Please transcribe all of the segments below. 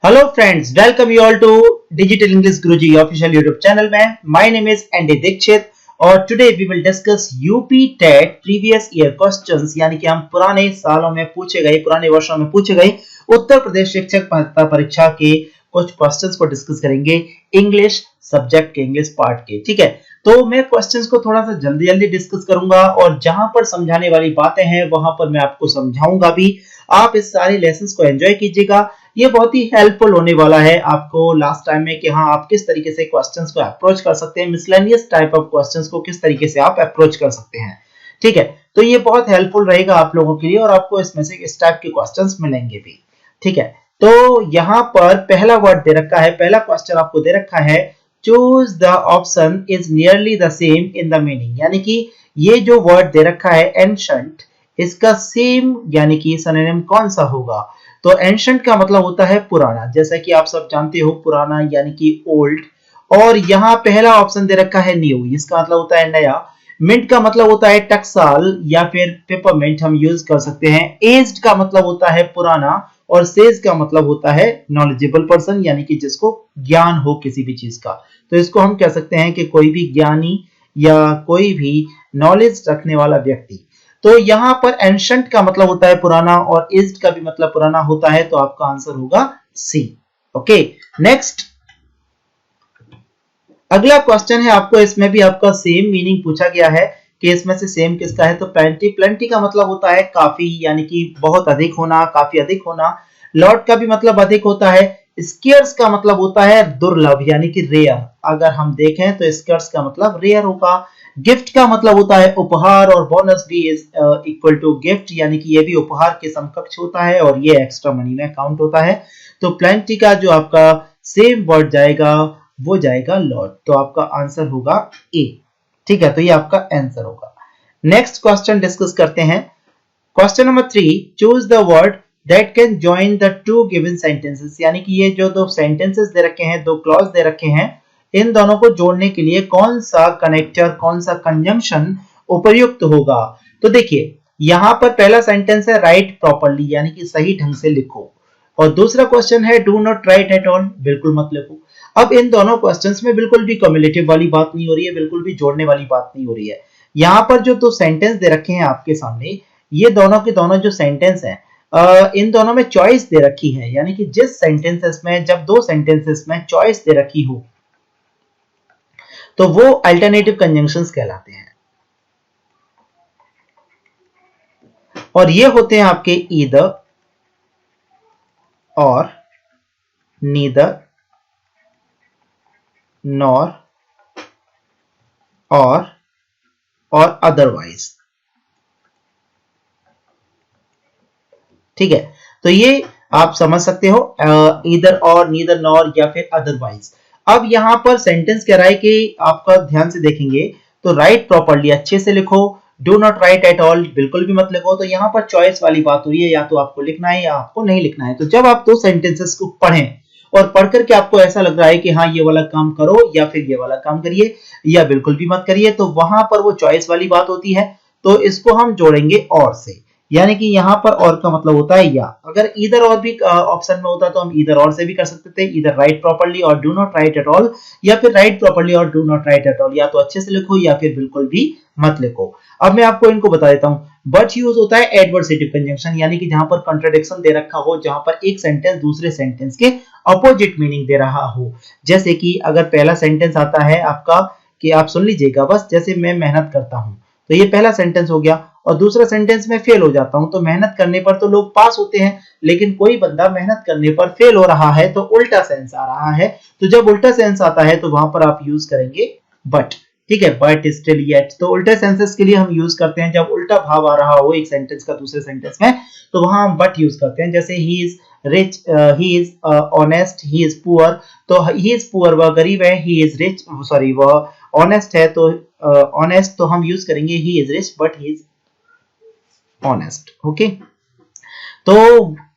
Hello friends, welcome you all to Digital English Guruji official YouTube channel में. My name is Andy Dikshit और today we will discuss UP TET previous year questions यानी कि हम पुराने सालों में पूछे गए, पुराने वर्षों में पूछे गए उत्तर प्रदेश शिक्षक पात्रता परीक्षा के कुछ क्वेश्चंस को डिस्कस करेंगे इंग्लिश सब्जेक्ट के, इंग्लिश पार्ट के. ठीक है, तो मैं क्वेश्चंस को थोड़ा सा जल्दी जल्दी डिस्कस करूंगा और जहां पर समझाने वाली बातें हैं वहां पर मैं आपको समझाऊंगा भी. आप इस सारे लेसन्स को एंजॉय कीजिएगा. ये बहुत ही हेल्पफुल होने वाला है आपको लास्ट टाइम में कि हाँ आप किस तरीके से क्वेश्चंस को अप्रोच कर सकते हैं, मिसलेनियस टाइप ऑफ क्वेश्चंस को किस तरीके से आप अप्रोच कर सकते हैं. ठीक है, तो ये बहुत हेल्पफुल रहेगा आप लोगों के लिए और आपको इसमें से इस टाइप के क्वेश्चंस मिलेंगे भी. ठीक है, तो यहाँ पर पहला वर्ड दे रखा है, पहला क्वेश्चन आपको दे रखा है choose the option is nearly the same in the meaning. यानी कि ये जो वर्ड दे रखा है एंशंट, इसका सेम यानी कि सिनोनिम कौन सा होगा. तो एंशंट का मतलब होता है पुराना, जैसा कि आप सब जानते हो पुराना यानी कि ओल्ड. और यहाँ पहला ऑप्शन दे रखा है न्यू, इसका मतलब होता है नया. मिंट का मतलब होता है टकसाल या फिर पेपरमिंट हम यूज कर सकते हैं. एज्ड का मतलब होता है पुराना और सेज का मतलब होता है नॉलेजेबल पर्सन यानी कि जिसको ज्ञान हो किसी भी चीज का. तो इसको हम कह सकते हैं कि कोई भी ज्ञानी या कोई भी नॉलेज रखने वाला व्यक्ति. तो यहाँ पर एंशंट का मतलब होता है पुराना और एज्ड का भी मतलब पुराना होता है, तो आपका आंसर होगा सी. ओके, नेक्स्ट अगला क्वेश्चन है. आपको इसमें भी आपका सेम मीनिंग पूछा गया है कि इसमें से सेम किसका है. तो प्लेंटी, प्लेंटी का मतलब होता है काफी यानी कि बहुत अधिक होना, काफी अधिक होना. लॉट का भी मतलब अधिक होता है. स्केर्स का मतलब होता है दुर्लभ यानी कि रेयर. अगर हम देखें तो स्केर्स का मतलब रेयर होगा. गिफ्ट का मतलब होता है उपहार और बोनस भी इज इक्वल टू गिफ्ट यानी कि ये भी उपहार के समकक्ष होता है और ये एक्स्ट्रा मनी में काउंट होता है. तो प्लेंटी का जो आपका सेम वर्ड जाएगा वो जाएगा लॉट. तो आपका आंसर होगा ए. ठीक है, तो ये आपका आंसर होगा. नेक्स्ट क्वेश्चन डिस्कस करते हैं. Question number 3, choose the word that can join the two given sentences. यानी कि ये जो दो सेंटेंसेस दे रखे हैं, दो क्लॉज दे रखे हैं, इन दोनों को जोड़ने के लिए कौन सा कनेक्टर, कौन सा कंजंक्शन उपयुक्त होगा. तो देखिए यहां पर पहला सेंटेंस है राइट प्रॉपर्ली यानी कि सही ढंग से लिखो, और दूसरा क्वेश्चन है do not right at all, बिल्कुल मत लिखो. अब इन दोनों क्वेश्चंस में बिल्कुल भी कम्युलेटिव वाली बात नहीं हो रही है, बिल्कुल भी जोड़ने वाली बात नहीं हो रही है. यहाँ पर जो दो सेंटेंस दे रखे हैं आपके सामने, ये दोनों के दोनों जो सेंटेंस हैं इन दोनों में चॉइस दे रखी है. यानी कि जिस सेंटेंसेस में, जब दो सेंटेंसेस में चॉइस दे रखी हो तो वो अल्टरनेटिव कंजंक्शंस कहलाते हैं. और ये होते हैं आपके ईदर और, नीदर, नॉर और अदरवाइज. ठीक है, तो ये आप समझ सकते हो ईदर और, नीदर, नॉर या फिर अदरवाइज. अब यहां पर सेंटेंस कह रहा है कि आपका ध्यान से देखेंगे तो राइट प्रॉपर्ली अच्छे से लिखो, do not right at all बिल्कुल भी मत लिखो. तो यहां पर चॉइस वाली बात हो रही है, या तो आपको लिखना है या आपको नहीं लिखना है. तो जब आप दो सेंटेंसेस को पढ़ें और पढ़ करके आपको ऐसा लग रहा है कि हाँ ये वाला काम करो या फिर ये वाला काम करिए या बिल्कुल भी मत करिए, तो वहां पर वो चॉइस वाली बात होती है. तो इसको हम जोड़ेंगे और से, यानी कि यहाँ पर और का मतलब होता है या. अगर इधर और भी ऑप्शन में होता तो हम इधर और से भी कर सकते थे, इधर राइट प्रॉपर्ली और do not right at all, या फिर राइट प्रॉपर्ली और do not right at all. या तो अच्छे से लिखो या फिर बिल्कुल भी मत लिखो. अब मैं आपको इनको बता देता हूँ. बट यूज होता है एडवर्सेटिव कंजंक्शन यानी कि जहां पर कंट्राडिक्शन दे रखा हो, जहां पर एक सेंटेंस दूसरे सेंटेंस के अपोजिट मीनिंग दे रहा हो. जैसे कि अगर पहला सेंटेंस आता है आपका कि आप सुन लीजिएगा बस, जैसे मैं मेहनत करता हूं, तो ये पहला सेंटेंस हो गया. और दूसरा सेंटेंस में फेल हो जाता हूं. तो मेहनत करने पर तो लोग पास होते हैं, लेकिन कोई बंदा मेहनत करने पर फेल हो रहा है तो उल्टा सेंस आ रहा है. तो जब उल्टा सेंस आता है तो वहां पर आप यूज करेंगे बट. ठीक है, बट, स्टिल, येट. तो उल्टे सेंसेस के लिए हम यूज करते हैं जब उल्टा भाव आ रहा हो एक सेंटेंस का दूसरे सेंटेंस में, तो वहां हम बट यूज करते हैं. जैसे he is rich, he is honest, he is poor. तो ही इज पुअर वह गरीब है, ही इज रिच, सॉरी वह ऑनेस्ट है, तो ऑनेस्ट तो हम यूज करेंगे he is rich but he is honest. Okay, तो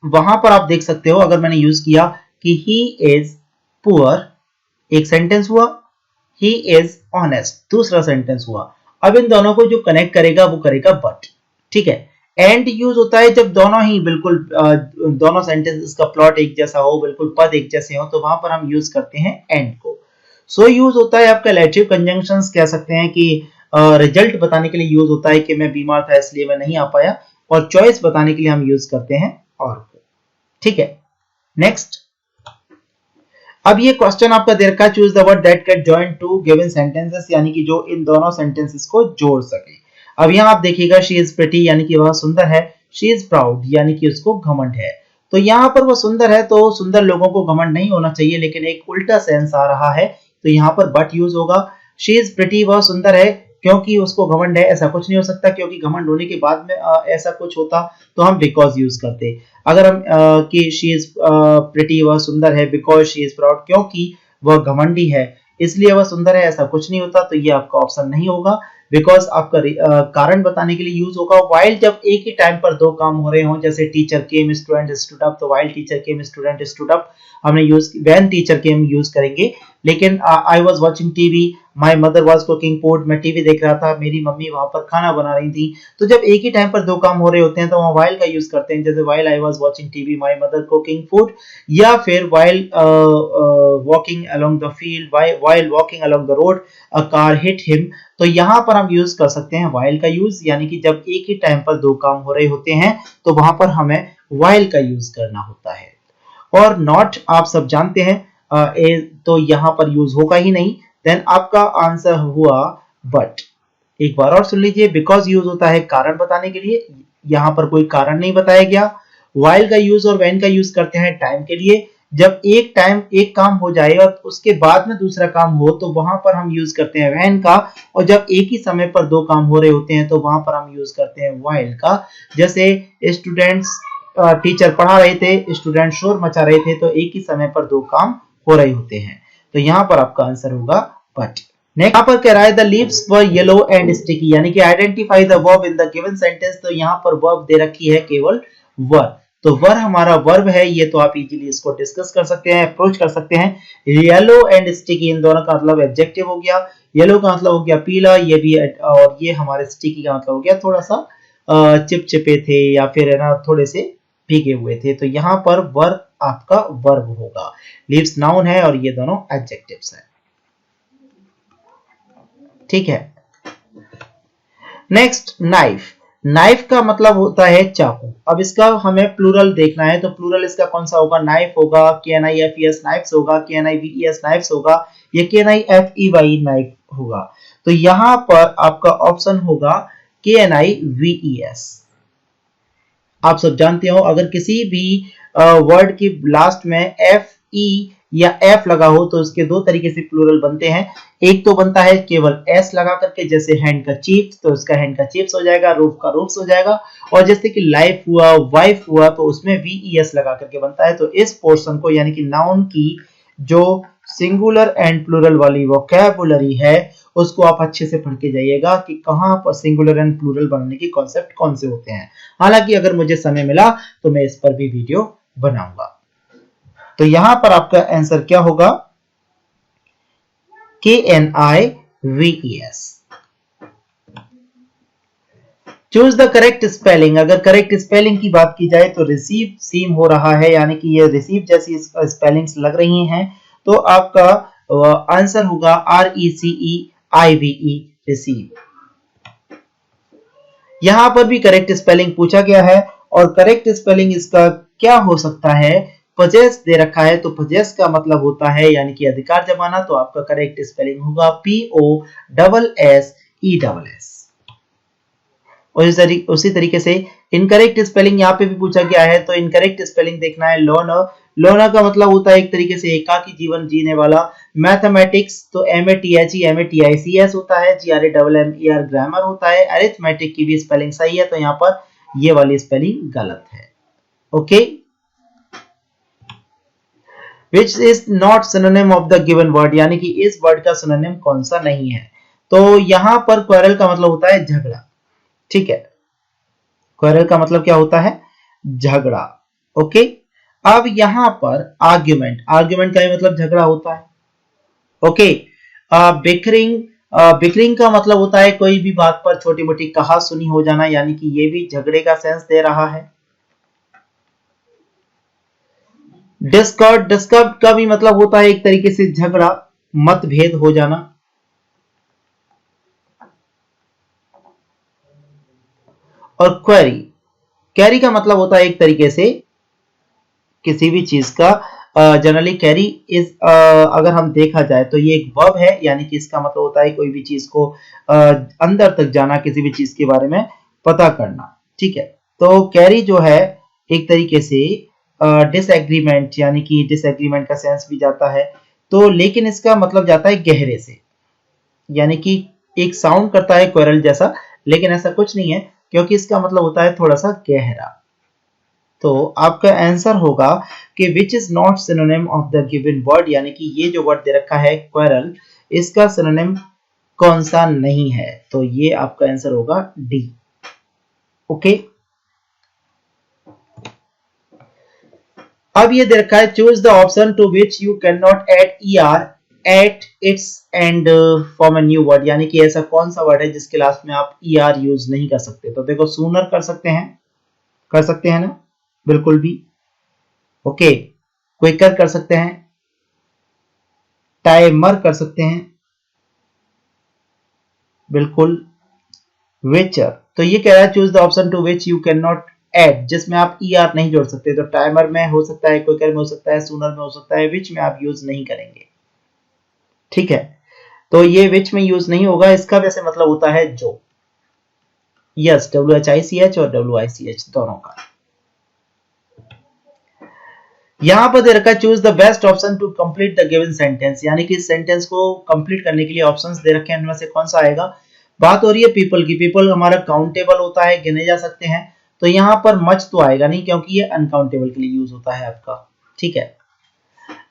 वहां पर आप देख सकते हो अगर मैंने यूज किया कि ही इज पुअर, एक सेंटेंस हुआ, ही इज ऑनेस्ट दूसरा सेंटेंस हुआ. अब इन दोनों को जो कनेक्ट करेगा वो करेगा बट. ठीक है, एंड यूज होता है जब दोनों ही बिल्कुल दोनों सेंटेंसेस का प्लॉट एक जैसा हो, बिल्कुल पद एक जैसे हो, तो वहां पर हम यूज करते हैं एंड को। सो यूज होता है आपका रिलेटिव कंजंक्शंस, कह सकते हैं कि रिजल्ट बताने के लिए यूज होता है कि मैं बीमार था इसलिए मैं नहीं आ पाया, और चॉइस बताने के लिए हम यूज करते हैं और को। ठीक है, नेक्स्ट। अब ये क्वेश्चन आपका दे रखा है, choose the word that can join two given sentences, यानी कि जो इन दोनों सेंटेंसेस को जोड़ सके। अब यहाँ आप देखिएगा शी इज प्रिटी यानी कि वह सुंदर है, शी इज प्राउड यानी कि उसको घमंड है। तो यहाँ पर वह सुंदर है तो सुंदर लोगों को घमंड नहीं होना चाहिए, लेकिन एक उल्टा सेंस आ रहा है, तो यहाँ पर बट यूज होगा। शी इज प्रिटी, वह सुंदर है क्योंकि उसको घमंड है, ऐसा कुछ नहीं हो सकता, क्योंकि घमंड होने के बाद में ऐसा कुछ होता तो हम बिकॉज यूज करते। अगर हम कि शी इज प्रिटी, वह सुंदर है, बिकॉज शी इज प्राउड, क्योंकि वह घमंडी है इसलिए वह सुंदर है, ऐसा कुछ नहीं होता, तो ये आपका ऑप्शन नहीं होगा। बिकॉज आपका कारण बताने के लिए यूज होगा। वाइल जब एक ही टाइम पर दो काम हो रहे हों, जैसे teacher came student stood up, तो while teacher came student stood up हमने use, when teacher came use करेंगे। लेकिन I was watching TV, my mother was cooking food, मैं टीवी देख रहा था, मेरी मम्मी वहां पर खाना बना रही थी। तो जब एक ही टाइम पर दो काम हो रहे होते हैं तो वहां वाइल का यूज करते हैं, जैसे while I was watching TV, my mother cooking food, या फिर while walking along the field, while walking along the road a car hit him. तो यहाँ पर हम यूज कर सकते हैं वाइल का यूज, यानी कि जब एक ही टाइम पर दो काम हो रहे होते हैं तो वहां पर हमें वाइल का यूज करना होता है। और नॉट आप सब जानते हैं, तो यहाँ पर यूज होगा ही नहीं। देन आपका आंसर हुआ बट। एक बार और सुन लीजिए, बिकॉज यूज होता है कारण बताने के लिए, यहाँ पर कोई कारण नहीं बताया गया। वाइल का यूज और व्हेन का यूज करते हैं टाइम के लिए, जब एक काम हो जाए और उसके बाद में दूसरा काम हो तो वहां पर हम यूज करते हैं व्हेन का। और जब एक ही समय पर दो काम हो रहे होते हैं तो वहां पर हम यूज करते हैं वाइल का। जैसे स्टूडेंट्स, टीचर पढ़ा रहे थे, स्टूडेंट शोर मचा रहे थे, तो एक ही समय पर दो काम हो रहे होते हैं। तो यहाँ पर आपका आंसर होगा बट। नेक्स्ट यहाँ पर कह रहा है the leaves were yellow and sticky, यानी कि identify the verb in the given sentence. तो यहाँ पर वर्ब दे रखी है केवल वर, तो वर हमारा वर्ब है, ये तो आप इजीली इसको डिस्कस कर सकते हैं, अप्रोच कर सकते हैं। येलो एंड स्टिकी इन दोनों का मतलब एडजेक्टिव हो गया, येलो का मतलब हो गया पीला, ये भी, और ये हमारे स्टिकी का मतलब हो गया थोड़ा सा चिपचिपे थे या फिर है ना थोड़े से भीगे हुए थे। तो यहाँ पर वर्ब आपका वर्ब होगा, लीव्स नाउन है और ये दोनों एडजेक्टिव्स हैं। ठीक है, नेक्स्ट नाइफ। नाइफ का मतलब होता है चाकू। अब इसका हमें प्लूरल देखना है, तो प्लूरल इसका कौन सा होगा? नाइफ होगा, KNIFES नाइफ्स होगा, KNIVES नाइफ्स होगा, ये KNIFEY नाइफ होगा। तो यहां पर आपका ऑप्शन होगा KNIVES। आप सब जानते हो अगर किसी भी वर्ड की लास्ट में FE या F लगा हो तो उसके दो तरीके से प्लूरल बनते हैं। एक तो बनता है केवल S लगा करके, जैसे हैंड का चीफ्स, तो उसका हैंड का चिप्स हो जाएगा, रूफ का रूफ्स हो जाएगा। और जैसे कि लाइफ हुआ, वाइफ हुआ, तो उसमें VES लगा करके बनता है। तो इस पोर्शन को यानी कि नाउन की जो सिंगुलर एंड प्लूरल वाली वोकैबुलरी है उसको आप अच्छे से पढ़ के जाइएगा कि कहां पर सिंगुलर एंड प्लूरल बनने के कॉन्सेप्ट कौन से होते हैं। हालांकि अगर मुझे समय मिला तो मैं इस पर भी वीडियो बनाऊंगा। तो यहां पर आपका आंसर क्या होगा? KNIVES। Choose the correct spelling. अगर करेक्ट स्पेलिंग की बात की जाए तो रिसीव सीम हो रहा है, यानी कि ये रिसीव जैसी स्पेलिंग्स लग रही हैं, तो आपका आंसर होगा RECEIVE, रिसीव। यहां पर भी करेक्ट स्पेलिंग पूछा गया है, और करेक्ट स्पेलिंग इसका क्या हो सकता है? पजेस दे रखा है, तो पजेस का मतलब होता है यानी कि अधिकार जमाना, तो आपका करेक्ट स्पेलिंग होगा POSSESS। और उसी तरीके से इनकरेक्ट स्पेलिंग यहाँ पे भी पूछा गया है, तो इनकरेक्ट स्पेलिंग देखना है लोनर। लोनर का मतलब होता है एक तरीके से एकाकी जीवन जीने वाला। मैथमेटिक्स तो MATHEMATICS होता है, GRAMMER ग्रामर होता है। अरिथमेटिक की भी स्पेलिंग सही है, तो यहाँ पर ये वाली स्पेलिंग गलत है। Okay, which is not synonym of the given word, यानी कि इस वर्ड का सिनोनिम कौन सा नहीं है? तो यहाँ पर क्वेरल का मतलब होता है झगड़ा। ठीक है, क्वेरल का मतलब क्या होता है? झगड़ा। ओके, अब यहां पर आर्ग्यूमेंट, आर्ग्यूमेंट का मतलब झगड़ा होता है। ओके, बिकरिंग बिकरिंग का मतलब होता है कोई भी बात पर छोटी मोटी कहा सुनी हो जाना, यानी कि ये भी झगड़े का सेंस दे रहा है। डिस्कॉर्ड का भी मतलब होता है एक तरीके से झगड़ा, मतभेद हो जाना। और क्वेरी का मतलब होता है एक तरीके से किसी भी चीज का, जनरली कैरी इज, अगर हम देखा जाए तो ये एक वर्ब है, यानी कि इसका मतलब होता है कोई भी चीज को अंदर तक जाना, किसी भी चीज के बारे में पता करना। ठीक है, तो कैरी जो है एक तरीके से डिसएग्रीमेंट, यानी कि डिसएग्रीमेंट का सेंस भी जाता है। तो लेकिन इसका मतलब जाता है गहरे से, यानी कि एक साउंड करता है क्वेरल जैसा, लेकिन ऐसा कुछ नहीं है, क्योंकि इसका मतलब होता है थोड़ा सा गहरा। तो आपका आंसर होगा कि which is not synonym of the given word, यानी कि ये जो वर्ड दे रखा है क्वेरल, इसका सिनोनिम कौन सा नहीं है। तो ये आपका आंसर होगा डी। ओके, अब ये दे रखा है choose the option to which you can not add er at its end form a new word, यानी कि ऐसा कौन सा वर्ड है जिसके लास्ट में आप ईआर यूज नहीं कर सकते। तो देखो, सूनर कर सकते हैं ना, बिल्कुल भी। ओके, क्विकर कर सकते हैं, टाइमर कर सकते हैं, बिल्कुल, विचर। तो ये कह रहा है choose the option to which you can not add, जिसमें आप ई आर नहीं जोड़ सकते। तो टाइमर में हो सकता है, क्विकर में हो सकता है, सूनर में हो सकता है, विच में आप यूज नहीं करेंगे। ठीक है, तो ये विच में यूज नहीं होगा, इसका वैसे मतलब होता है जो। यस, WHICH और WICH दोनों का। यहां पर दे रखा है choose the best option to complete the given sentence, यानी कि इस सेंटेंस को कंप्लीट करने के लिए ऑप्शंस दे रखे हैं, इनमें से कौन सा आएगा। बात हो रही है पीपल की। पीपल हमारा काउंटेबल होता है, गिने जा सकते हैं, तो यहां पर मच तो आएगा नहीं, क्योंकि ये अनकाउंटेबल के लिए यूज होता है आपका। ठीक है,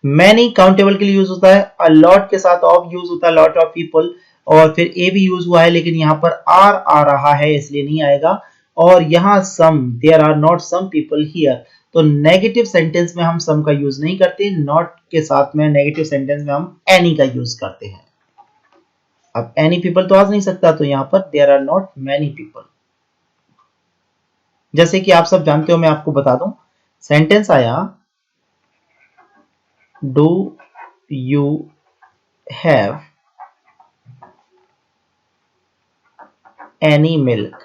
मैनी काउंटेबल के लिए यूज होता है, अ लॉट के साथ ऑफ यूज होता है, लॉट ऑफ पीपल, और फिर ए भी यूज हुआ है, लेकिन यहाँ पर आर आ रहा है इसलिए नहीं आएगा। और यहाँ some, there are not some people here, तो नेगेटिव सेंटेंस में हम सम का यूज नहीं करते, नॉट के साथ में नेगेटिव सेंटेंस में हम एनी का यूज करते हैं। अब एनी पीपल तो आ नहीं सकता, तो यहाँ पर there are not many people. जैसे कि आप सब जानते हो, मैं आपको बता दूं, सेंटेंस आया do you have any milk.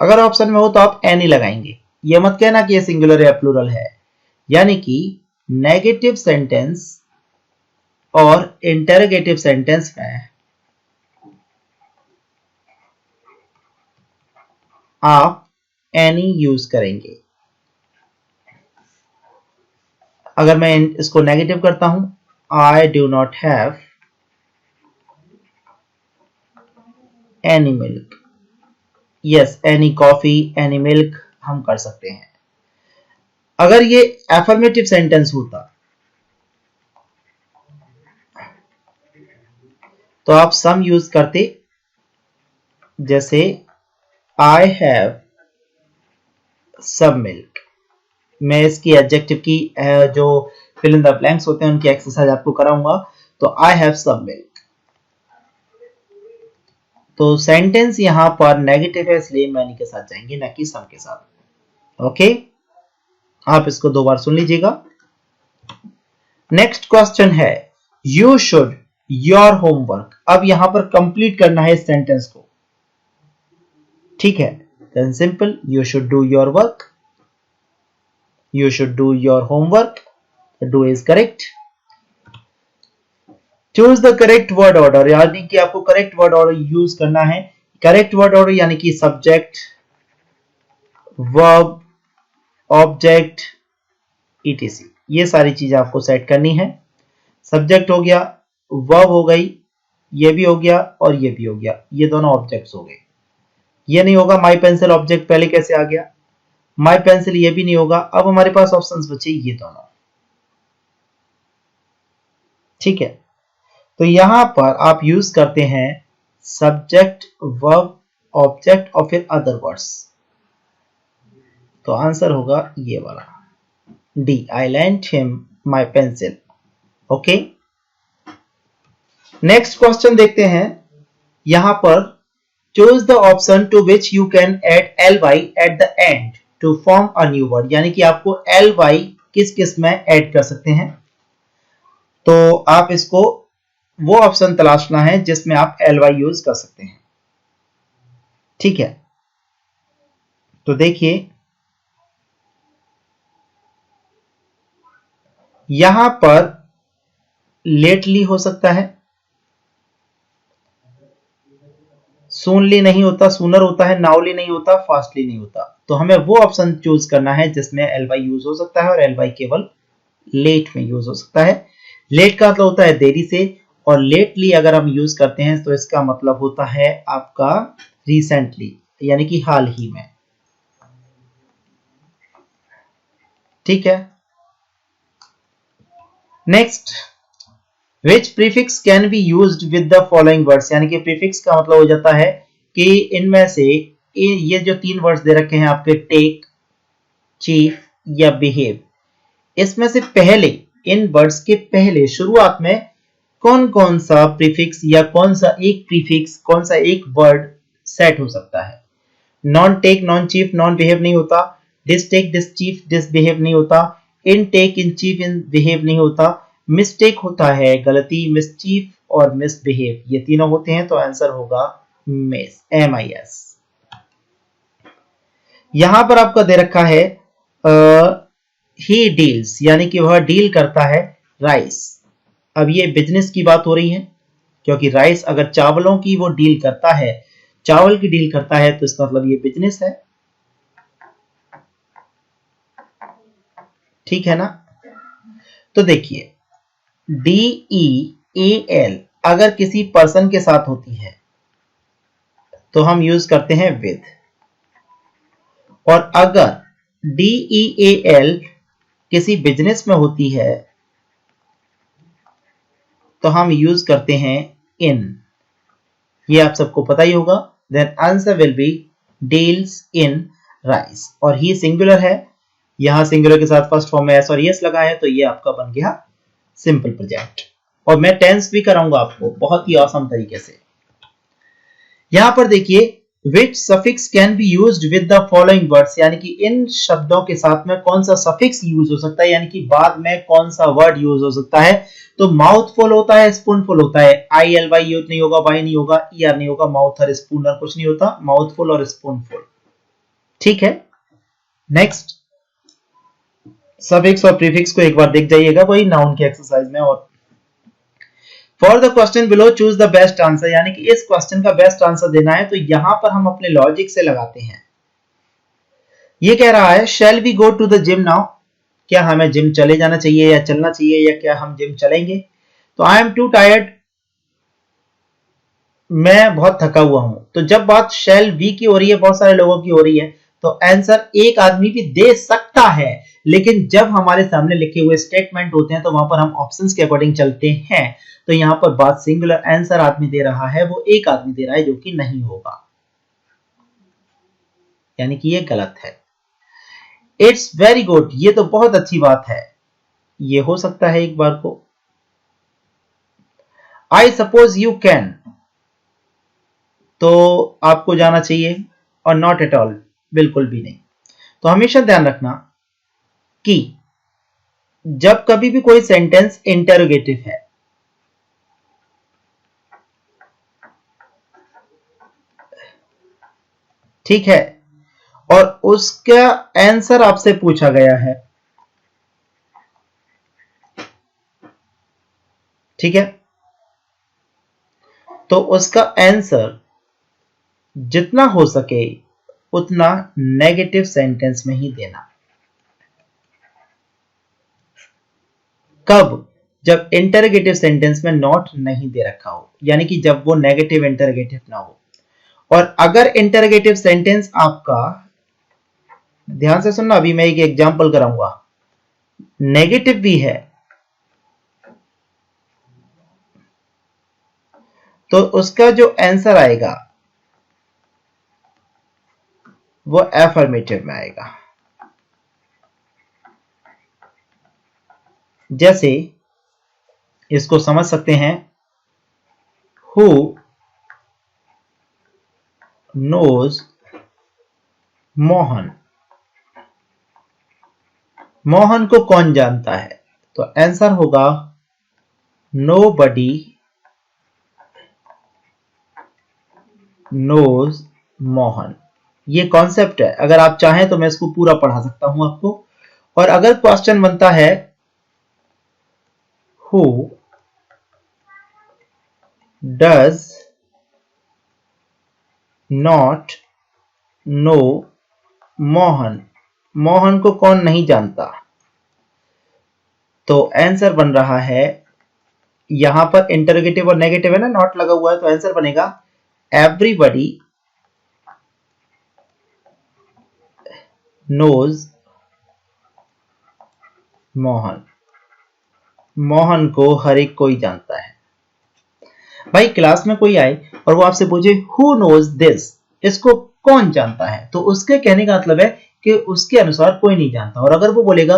अगर ऑप्शन में हो तो आप एनी लगाएंगे, ये मत कहना कि ये सिंगुलर या प्लूरल है। यानी कि नेगेटिव सेंटेंस और इंटरोगेटिव सेंटेंस में आप एनी यूज करेंगे। अगर मैं इसको नेगेटिव करता हूं, I do not have any milk, yes, any coffee, any milk हम कर सकते हैं। अगर ये एफर्मेटिव सेंटेंस होता तो आप सम यूज करते, जैसे आई हैव सम मिल्क। मैं इसकी एडजेक्टिव की जो फिल इन द ब्लैंक्स होते हैं उनकी एक्सरसाइज आपको कराऊंगा। तो आई हैव सम मिल्क, तो सेंटेंस यहां पर नेगेटिव है, इसलिए मैनी के साथ जाएंगे, ना कि सम के साथ। ओके, आप इसको दो बार सुन लीजिएगा। नेक्स्ट क्वेश्चन है यू शुड योर होमवर्क। अब यहां पर कंप्लीट करना है इस सेंटेंस को। ठीक है, then simple, you should do your work, you should do your homework, do is correct। choose the correct word order, यानी कि आपको करेक्ट वर्ड ऑर्डर यूज करना है। करेक्ट वर्ड ऑर्डर यानी कि सब्जेक्ट, वर्ब, ऑब्जेक्ट, etc, ये सारी चीजें आपको सेट करनी है। सब्जेक्ट हो गया, वर्ब हो गई, ये भी हो गया और ये भी हो गया, ये दोनों ऑब्जेक्ट्स हो गए। ये नहीं होगा माई पेंसिल ऑब्जेक्ट पहले कैसे आ गया, माई पेंसिल ये भी नहीं होगा। अब हमारे पास ऑप्शंस बचे ये दोनों। ठीक है, तो यहां पर आप यूज करते हैं सब्जेक्ट, वर्ब, ऑब्जेक्ट और फिर अदर वर्ड्स। तो आंसर होगा ये वाला D, I lent him my pencil. Okay, next question देखते हैं। यहां पर choose the option to which you can add ly at the end to form a new word, यानी कि आपको ly किस किस में ऐड कर सकते हैं। तो आप इसको वो ऑप्शन तलाशना है जिसमें आप ly यूज कर सकते हैं। ठीक है, तो देखिए यहां पर लेटली हो सकता है, सूनली नहीं होता, सूनर होता है, नाउली नहीं होता, फास्टली नहीं होता। तो हमें वो ऑप्शन चूज करना है जिसमें ly यूज हो सकता है, और ly केवल लेट में यूज हो सकता है। लेट का मतलब होता है देरी से, और लेटली अगर हम यूज करते हैं तो इसका मतलब होता है आपका रिसेंटली, यानी कि हाल ही में। ठीक है, next, which prefix can be used with the following words, यानी कि प्रीफिक्स का मतलब हो जाता है कि इनमें से ये जो तीन वर्ड्स दे रखे हैं आपके, टेक, चीफ या बिहेव, इसमें से पहले, इन वर्ड्स के पहले शुरुआत में कौन कौन सा प्रीफिक्स या कौन सा एक प्रीफिक्स, कौन सा एक वर्ड सेट हो सकता है। Non take, non chief, non behave नहीं होता। Dis take, dis chief, dis behave नहीं होता। In take, in chief, in behave नहीं होता। मिस्टेक होता है, गलती, मिसचीफ और मिसबिहेव, ये तीनों होते हैं। तो आंसर होगा मिस, MIS। यहां पर आपका दे रखा है ही डील्स, यानी कि वह डील करता है राइस। अब ये बिजनेस की बात हो रही है, क्योंकि राइस अगर चावलों की वो डील करता है, चावल की डील करता है, तो इसका मतलब ये बिजनेस है। ठीक है ना। तो देखिए DEAL अगर किसी पर्सन के साथ होती है तो हम यूज करते हैं विद, और अगर DEAL किसी बिजनेस में होती है तो हम यूज करते हैं इन। ये आप सबको पता ही होगा। Then answer will be deals in rice, और ही सिंगुलर है, यहां सिंगुलर के साथ फर्स्ट फॉर्म में एस और यस लगा है, तो ये आपका बन गया सिंपल प्रेजेंट। और मैं टेंस भी कराऊंगा आपको बहुत ही आसान तरीके से। यहां पर देखिए, which suffix can be used with the following words, यानी कि इन शब्दों के साथ में कौन सा सफिक्स यूज हो सकता है, यानी कि बाद में कौन सा वर्ड यूज हो सकता है। तो माउथफुल होता है, स्पूनफुल होता है, ILY यूज नहीं होगा, वाई नहीं होगा, ER नहीं होगा, माउथ और स्पूनर कुछ नहीं होता, माउथफुल और स्पूनफुल। ठीक है, नेक्स्ट, सफिक्स और प्रीफिक्स को एक बार देख जाइएगा वही नाउन के एक्सरसाइज में। और for the question below choose the best answer, यानी कि इस क्वेश्चन का बेस्ट आंसर देना है, तो यहां पर हम अपने लॉजिक से लगाते हैं। ये कह रहा है shall we go to the gym now, क्या हमें जिम चले जाना चाहिए या चलना चाहिए, या क्या हम जिम चलेंगे। तो आई एम टू टायर्ड, मैं बहुत थका हुआ हूं। तो जब बात शैल वी की हो रही है, बहुत सारे लोगों की हो रही है, तो आंसर एक आदमी भी दे सकता है, लेकिन जब हमारे सामने लिखे हुए स्टेटमेंट होते हैं तो वहां पर हम ऑप्शंस के अकॉर्डिंग चलते हैं। तो यहां पर बात सिंगुलर, आंसर आदमी दे रहा है, वो एक आदमी दे रहा है, जो कि नहीं होगा, यानी कि ये गलत है। इट्स वेरी गुड, ये तो बहुत अच्छी बात है, ये हो सकता है एक बार को। आई सपोज यू कैन, तो आपको जाना चाहिए, और नॉट एट ऑल, बिल्कुल भी नहीं। तो हमेशा ध्यान रखना कि जब कभी भी कोई सेंटेंस इंटरोगेटिव है, ठीक है, और उसका आंसर आपसे पूछा गया है, ठीक है, तो उसका आंसर जितना हो सके उतना नेगेटिव सेंटेंस में ही देना। कब? जब इंटरोगेटिव सेंटेंस में नॉट नहीं दे रखा हो, यानी कि जब वो नेगेटिव इंटरोगेटिव ना हो। और अगर इंटरोगेटिव सेंटेंस आपका, ध्यान से सुनना, अभी मैं एक एग्जांपल कराऊंगा, नेगेटिव भी है, तो उसका जो आंसर आएगा वो एफर्मेटिव में आएगा। जैसे इसको समझ सकते हैं, हु नोज मोहन, मोहन को कौन जानता है? तो आंसर होगा नोबडी नोज मोहन। ये कॉन्सेप्ट है, अगर आप चाहें तो मैं इसको पूरा पढ़ा सकता हूं आपको। और अगर क्वेश्चन बनता है who does not know Mohan, Mohan को कौन नहीं जानता, तो आंसर बन रहा है, यहां पर इंटरोगेटिव और नेगेटिव है ना, नॉट लगा हुआ है, तो आंसर बनेगा एवरीबडी नोज मोहन, मोहन को हर एक कोई जानता है। भाई क्लास में कोई आए और वो आपसे पूछे हु नोज दिस, इसको कौन जानता है, तो उसके कहने का मतलब है कि उसके अनुसार कोई नहीं जानता। और अगर वो बोलेगा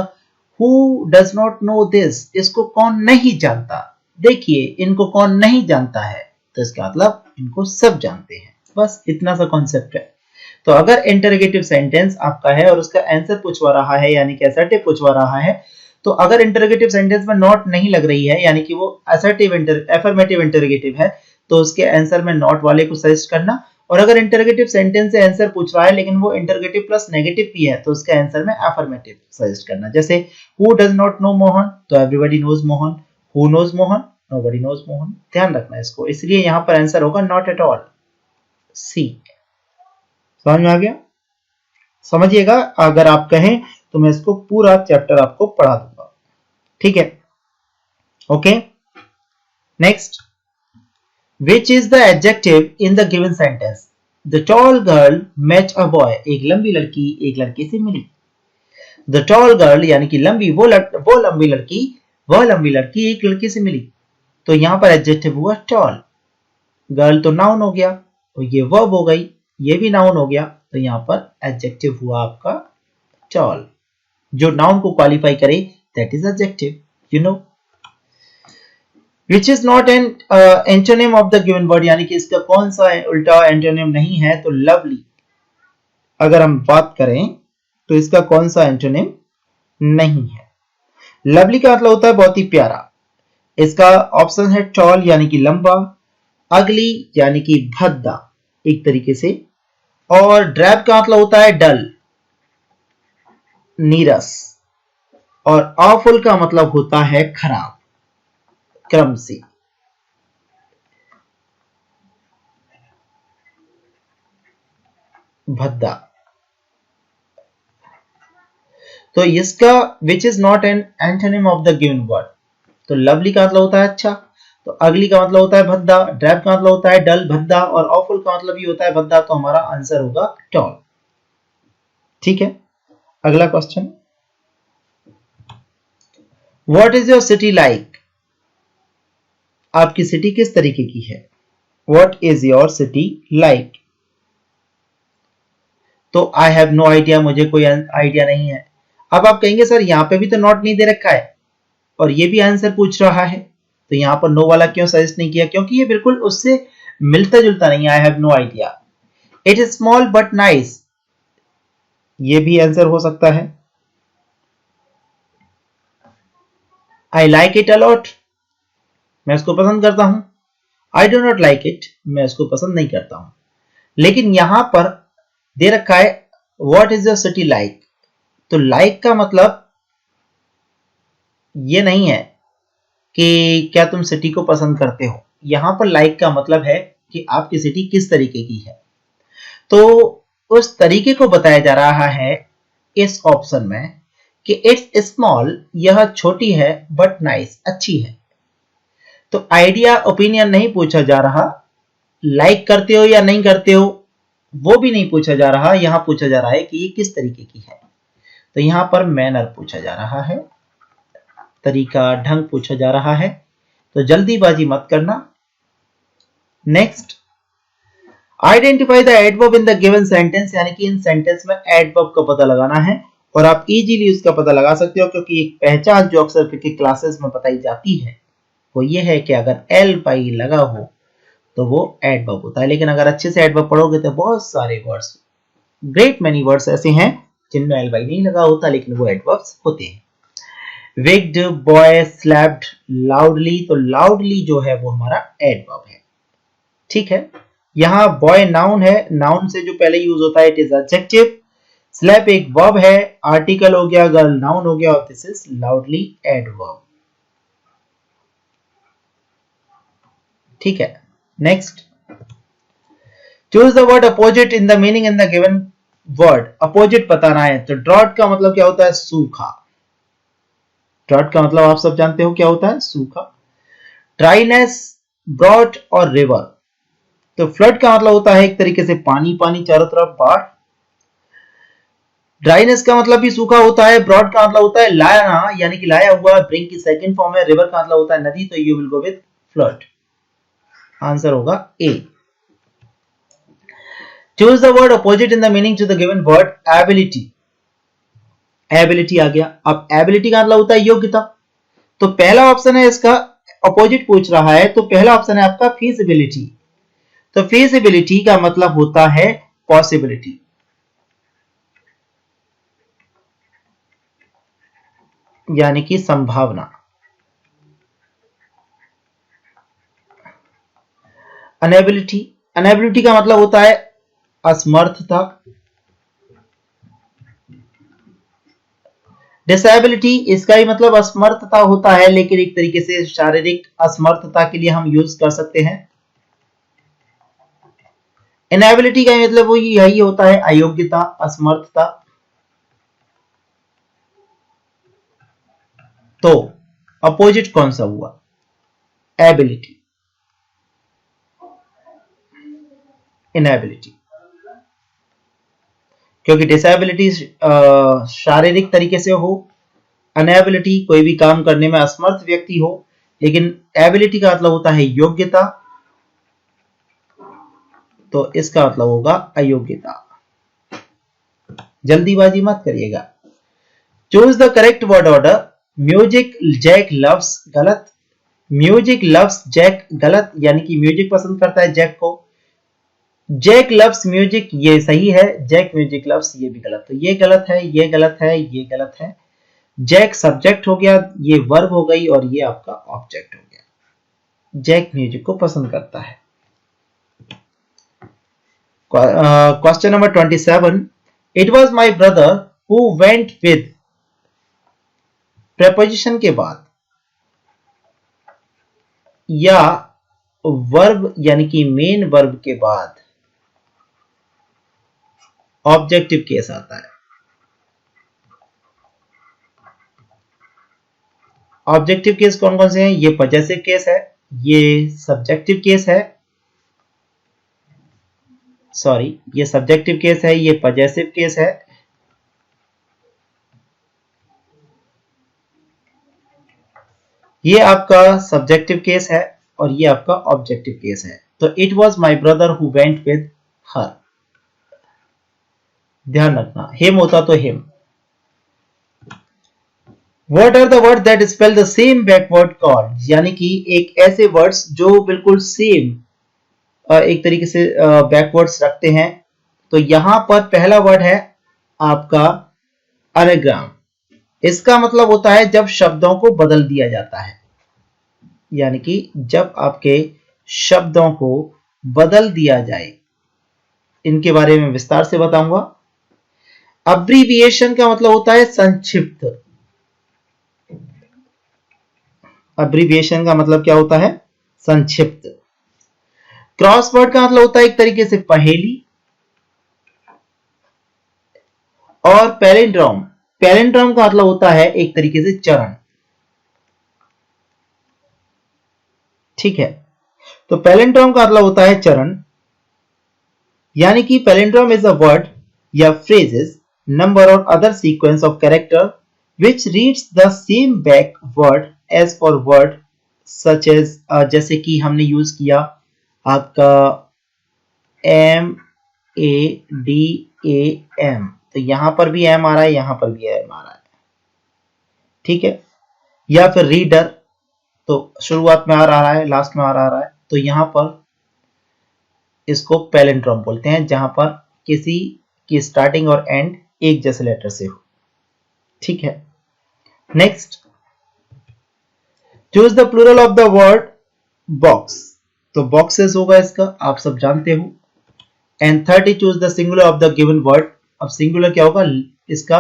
who does not no this, इसको कौन नहीं जानता, देखिए इनको कौन नहीं जानता है, तो इसका मतलब इनको सब जानते हैं। बस इतना सा कॉन्सेप्ट है। तो अगर इंटरोगेटिव सेंटेंस आपका है और उसका आंसर पूछवा रहा है, यानी कि असर्टिव पूछवा रहा है, तो अगर इंटरोगेटिव सेंटेंस में नॉट नहीं लग रही है, यानी कि वो असर्टिव एफर्मेटिव इंटरोगेटिव है, तो उसके आंसर में नॉट वाले को सजेस्ट करना। और अगर इंटरोगेटिव सेंटेंस से आंसर पूछ रहा है लेकिन वो इंटरोगेटिव प्लस नेगेटिव भी है, तो उसके आंसर में एफर्मेटिव सजेस्ट करना। जैसे who does not know Mohan, तो everybody knows Mohan, who knows Mohan, nobody knows Mohan. ध्यान रखना इसको, इसलिए यहां पर आंसर होगा नॉट एट ऑल, सी। समझ में आ गया? समझिएगा, अगर आप कहें तो मैं इसको पूरा चैप्टर आपको पढ़ा दूंगा, ठीक है? Okay, next, which is the adjective in the given sentence? The tall girl met a boy, एक लंबी लड़की एक लड़के से मिली। The tall girl यानी कि लंबी, वो लंबी लड़की, वह लंबी लड़की एक लड़के से मिली, तो यहां पर एडजेक्टिव हुआ tall। गर्ल तो नाउन हो गया, तो ये वर्ब हो गई, ये भी नाउन हो गया, तो यहां पर एडजेक्टिव हुआ आपका tall। जो नाउन को क्वालिफाई करे that is adjective, you know. Which is not an antonym of the given word, यानी कि इसका कौन सा उल्टा एंटोनिम नहीं है, तो लवली अगर हम बात करें तो इसका कौन सा एंटोनिम नहीं है। लवली का मतलब होता है बहुत ही प्यारा, इसका ऑप्शन है टॉल यानी कि लंबा, अगली यानी कि भद्दा एक तरीके से, और ड्रैब का मतलब होता है डल, नीरस, और ऑफुल का मतलब होता है खराब, क्रम से। भद्दा, तो इसका which is not an antonym of the given word, तो लवली का मतलब होता है अच्छा, तो अगली का मतलब होता है भद्दा, ड्रैब का मतलब होता है डल भद्दा, और ऑफुल का मतलब भी होता है भद्दा, तो हमारा आंसर होगा टॉल। ठीक है, अगला question, what is your city like? आपकी सिटी किस तरीके की है? What is your city like? तो आई हैव नो आइडिया, मुझे कोई आइडिया नहीं है। अब आप कहेंगे सर यहाँ पे भी तो नॉट नहीं दे रखा है और ये भी आंसर पूछ रहा है, तो यहाँ पर नो वाला क्यों सजेस्ट नहीं किया? क्योंकि ये बिल्कुल उससे मिलता जुलता नहीं है। I have no idea. It is small but nice, ये भी आंसर हो सकता है। आई लाइक इट अलॉट, मैं इसको पसंद करता हूं। I do not like it, मैं इसको पसंद नहीं करता हूं। लेकिन यहां पर दे रखा है what is your city like, तो लाइक का मतलब ये नहीं है कि क्या तुम सिटी को पसंद करते हो, यहां पर लाइक का मतलब है कि आपकी सिटी किस तरीके की है। तो उस तरीके को बताया जा रहा है इस ऑप्शन में कि इट्स स्मॉल, यह छोटी है, बट नाइस, अच्छी है। तो आइडिया ओपिनियन नहीं पूछा जा रहा, लाइक करते हो या नहीं करते हो वो भी नहीं पूछा जा रहा, यहां पूछा जा रहा है कि ये किस तरीके की है। तो यहां पर मैनर पूछा जा रहा है, तरीका, ढंग पूछा जा रहा है, तो जल्दीबाजी मत करना। Next, identify the adverb in the given sentence, यानी कि इन सेंटेंस में एडवर्ब का पता लगाना है और आप इजीली उसका पता लगा सकते हो, क्योंकि एक पहचान जो अक्सर के क्लासेस में बताई जाती है वो ये है कि अगर एल पाई लगा हो तो वो एडवर्ब होता है। लेकिन अगर अच्छे से एडवर्ब पढ़ोगे तो बहुत सारे वर्ड्स, ग्रेट मेनी वर्ड्स ऐसे हैं जिनमें एल नहीं लगा होता, लेकिन वो एडवर्ब्स होते हैं। विग्ड, बॉय, स्लैप्ड, लाउडली, तो लाउडली जो है वो हमारा एडवर्ब है। ठीक है, यहाँ बॉय नाउन है, नाउन से जो पहले यूज होता है इट इज एडजेक्टिव। स्लैप एक वर्ब है, आर्टिकल हो गया, गर्ल नाउन हो गया, और दिस इज लाउडली एडवर्ब। ठीक है, next, choose the word opposite in the meaning in the given word. Opposite बताना है, तो ड्रॉट का मतलब क्या होता है? सूखा। ड्रॉट का मतलब आप सब जानते हो क्या होता है? सूखा। ड्राइनेस, ब्रॉट और रिवर, तो फ्लड का मतलब होता है एक तरीके से पानी पानी चारों तरफ, बाढ़। ड्राइनेस का मतलब भी सूखा होता है। ब्रॉड का मतलब होता है लाया, यानी कि लाया हुआ, ब्रिंग की सेकंड फॉर्म है। रिवर का मतलब होता है नदी, तो you will go with flood. Answer होगा A. Choose the word opposite in the meaning to the given word. Ability, ability आ गया। अब एबिलिटी का मतलब होता है योग्यता, तो पहला ऑप्शन है इसका अपोजिट पूछ रहा है, तो पहला ऑप्शन है आपका फीजिबिलिटी। तो फीजिबिलिटी का मतलब होता है पॉसिबिलिटी, यानी कि संभावना। अनेबिलिटी, अनेबिलिटी का मतलब होता है असमर्थता। डिसेबिलिटी, इसका ही मतलब असमर्थता होता है, लेकिन एक तरीके से शारीरिक असमर्थता के लिए हम यूज कर सकते हैं। इनेबिलिटी का मतलब वो यही होता है अयोग्यता, असमर्थता। तो अपोजिट कौन सा हुआ? एबिलिटी, इनेबिलिटी, क्योंकि डिसेबिलिटी शारीरिक तरीके से हो, अनेबिलिटी कोई भी काम करने में असमर्थ व्यक्ति हो, लेकिन एबिलिटी का मतलब होता है योग्यता, तो इसका मतलब होगा अयोग्यता। जल्दीबाजी मत करिएगा। Choose the correct word order. Music Jack loves, गलत। म्यूजिक लव्स जैक, गलत, यानी कि म्यूजिक पसंद करता है जैक को। जैक लव्स म्यूजिक, ये सही है। जैक म्यूजिक लव्स, ये भी गलत, तो ये गलत है, ये गलत है, ये गलत है। जैक सब्जेक्ट हो गया, ये वर्ब हो गई, और ये आपका ऑब्जेक्ट हो गया। जैक म्यूजिक को पसंद करता है। Question number 27, it was my brother who went with, preposition के बाद या वर्ब यानी कि मेन वर्ब के बाद ऑब्जेक्टिव केस आता है। ऑब्जेक्टिव केस कौन कौन से हैं? ये पॉजेसिव केस है, ये सब्जेक्टिव केस है, सॉरी ये सब्जेक्टिव केस है, ये पॉजेसिव केस है, ये आपका सब्जेक्टिव केस है, और ये आपका ऑब्जेक्टिव केस है। तो it was my brother who went with her, ध्यान रखना, हिम होता तो him. What are the words that spell the same backward called, यानी कि एक ऐसे वर्ड्स जो बिल्कुल सेम एक तरीके से बैकवर्ड्स रखते हैं। तो यहां पर पहला वर्ड है आपका अनेग्राम। इसका मतलब होता है जब शब्दों को बदल दिया जाता है, यानी कि जब आपके शब्दों को बदल दिया जाए। इनके बारे में विस्तार से बताऊंगा। अब्रीविएशन का मतलब होता है संक्षिप्त। अब्रीविएशन का मतलब क्या होता है? संक्षिप्त। क्रॉसवर्ड का मतलब होता है एक तरीके से पहेली। और पैलिंड्रोम, पैलिंड्रोम का मतलब होता है एक तरीके से चरण। ठीक है, तो पैलिंड्रोम का मतलब होता है चरण, यानी कि पैलिंड्रोम इज अ वर्ड या फ्रेजेस, नंबर और other sequence of character which reads the same back word as for word such as जैसे कि हमने यूज किया आपका M A D A M, तो यहां पर भी M आ रहा है, यहां पर भी M आ रहा है। ठीक है, या फिर रीडर, तो शुरुआत में आ रहा है, लास्ट में आ रहा है, तो यहां पर इसको पैलिंड्रोम बोलते हैं, जहां पर किसी की स्टार्टिंग और एंड एक जैसे लेटर से हो। ठीक है, next, choose the plural of the word box. तो बॉक्सेस होगा इसका, आप सब जानते हो। And 30, choose the singular of the given word. अब सिंगुलर क्या होगा इसका,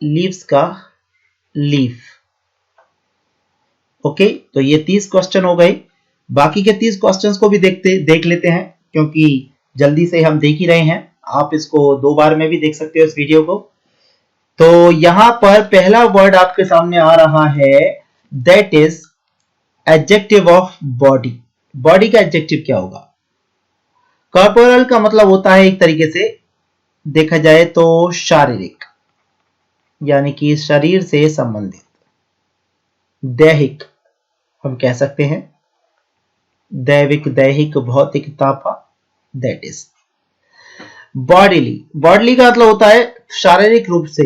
लीव्स का लीफ। ओके, तो ये 30 क्वेश्चन हो गए। बाकी के 30 क्वेश्चंस को भी देख लेते हैं, क्योंकि जल्दी से हम देख ही रहे हैं। आप इसको 2 बार में भी देख सकते हो इस वीडियो को। तो यहां पर पहला वर्ड आपके सामने आ रहा है, that is adjective of body. Body का एडजेक्टिव क्या होगा? कॉर्पोरल का मतलब होता है एक तरीके से देखा जाए तो शारीरिक, यानी कि शरीर से संबंधित। दैहिक हम कह सकते हैं, दैविक, दैहिक, भौतिक, तापा, दैट इज बॉडीली। बॉडीली का मतलब होता है शारीरिक रूप से।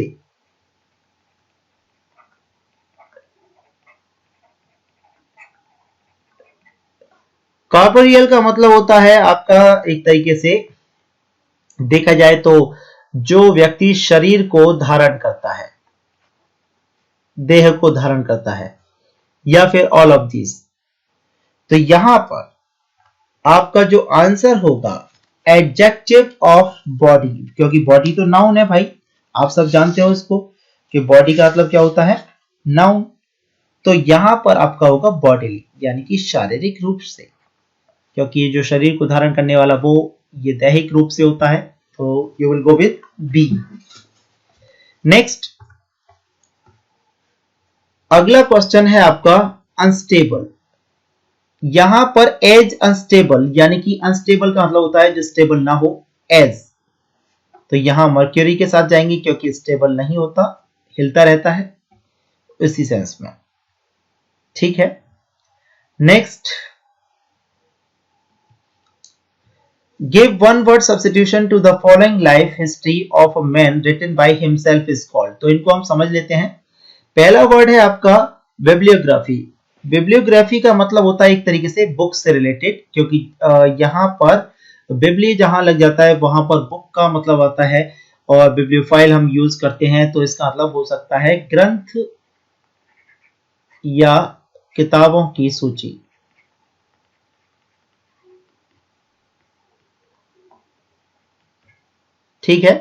कॉर्पोरियल का मतलब होता है आपका एक तरीके से देखा जाए तो जो व्यक्ति शरीर को धारण करता है, देह को धारण करता है, या फिर ऑल ऑफ दीज। तो यहां पर आपका जो आंसर होगा एडजेक्टिव ऑफ बॉडी, क्योंकि बॉडी तो नाउन है भाई, आप सब जानते हो इसको कि बॉडी का मतलब क्या होता है, नाउन। तो यहां पर आपका होगा बॉडीली, यानी कि शारीरिक रूप से, क्योंकि ये जो शरीर को धारण करने वाला वो ये दैहिक रूप से होता है। तो you will go with B. Next, अगला क्वेश्चन है आपका अनस्टेबल। यहां पर एज अनस्टेबल, यानी कि अनस्टेबल का मतलब होता है जो स्टेबल ना हो, एज। तो यहां मर्क्यूरी के साथ जाएंगे, क्योंकि स्टेबल नहीं होता, हिलता रहता है, इसी सेंस में। ठीक है, next, give one word substitution to the following life history of a man written by himself is called. तो इनको हम समझ लेते हैं। पहला वर्ड है आपका बिब्लियोग्राफी। बिब्लियोग्राफी का मतलब होता है एक तरीके से बुक से रिलेटेड, क्योंकि यहां पर बिब्ली जहां लग जाता है वहां पर बुक का मतलब आता है, और बिब्लियोफाइल हम यूज करते हैं तो इसका मतलब हो सकता है ग्रंथ या किताबों की सूची। ठीक है,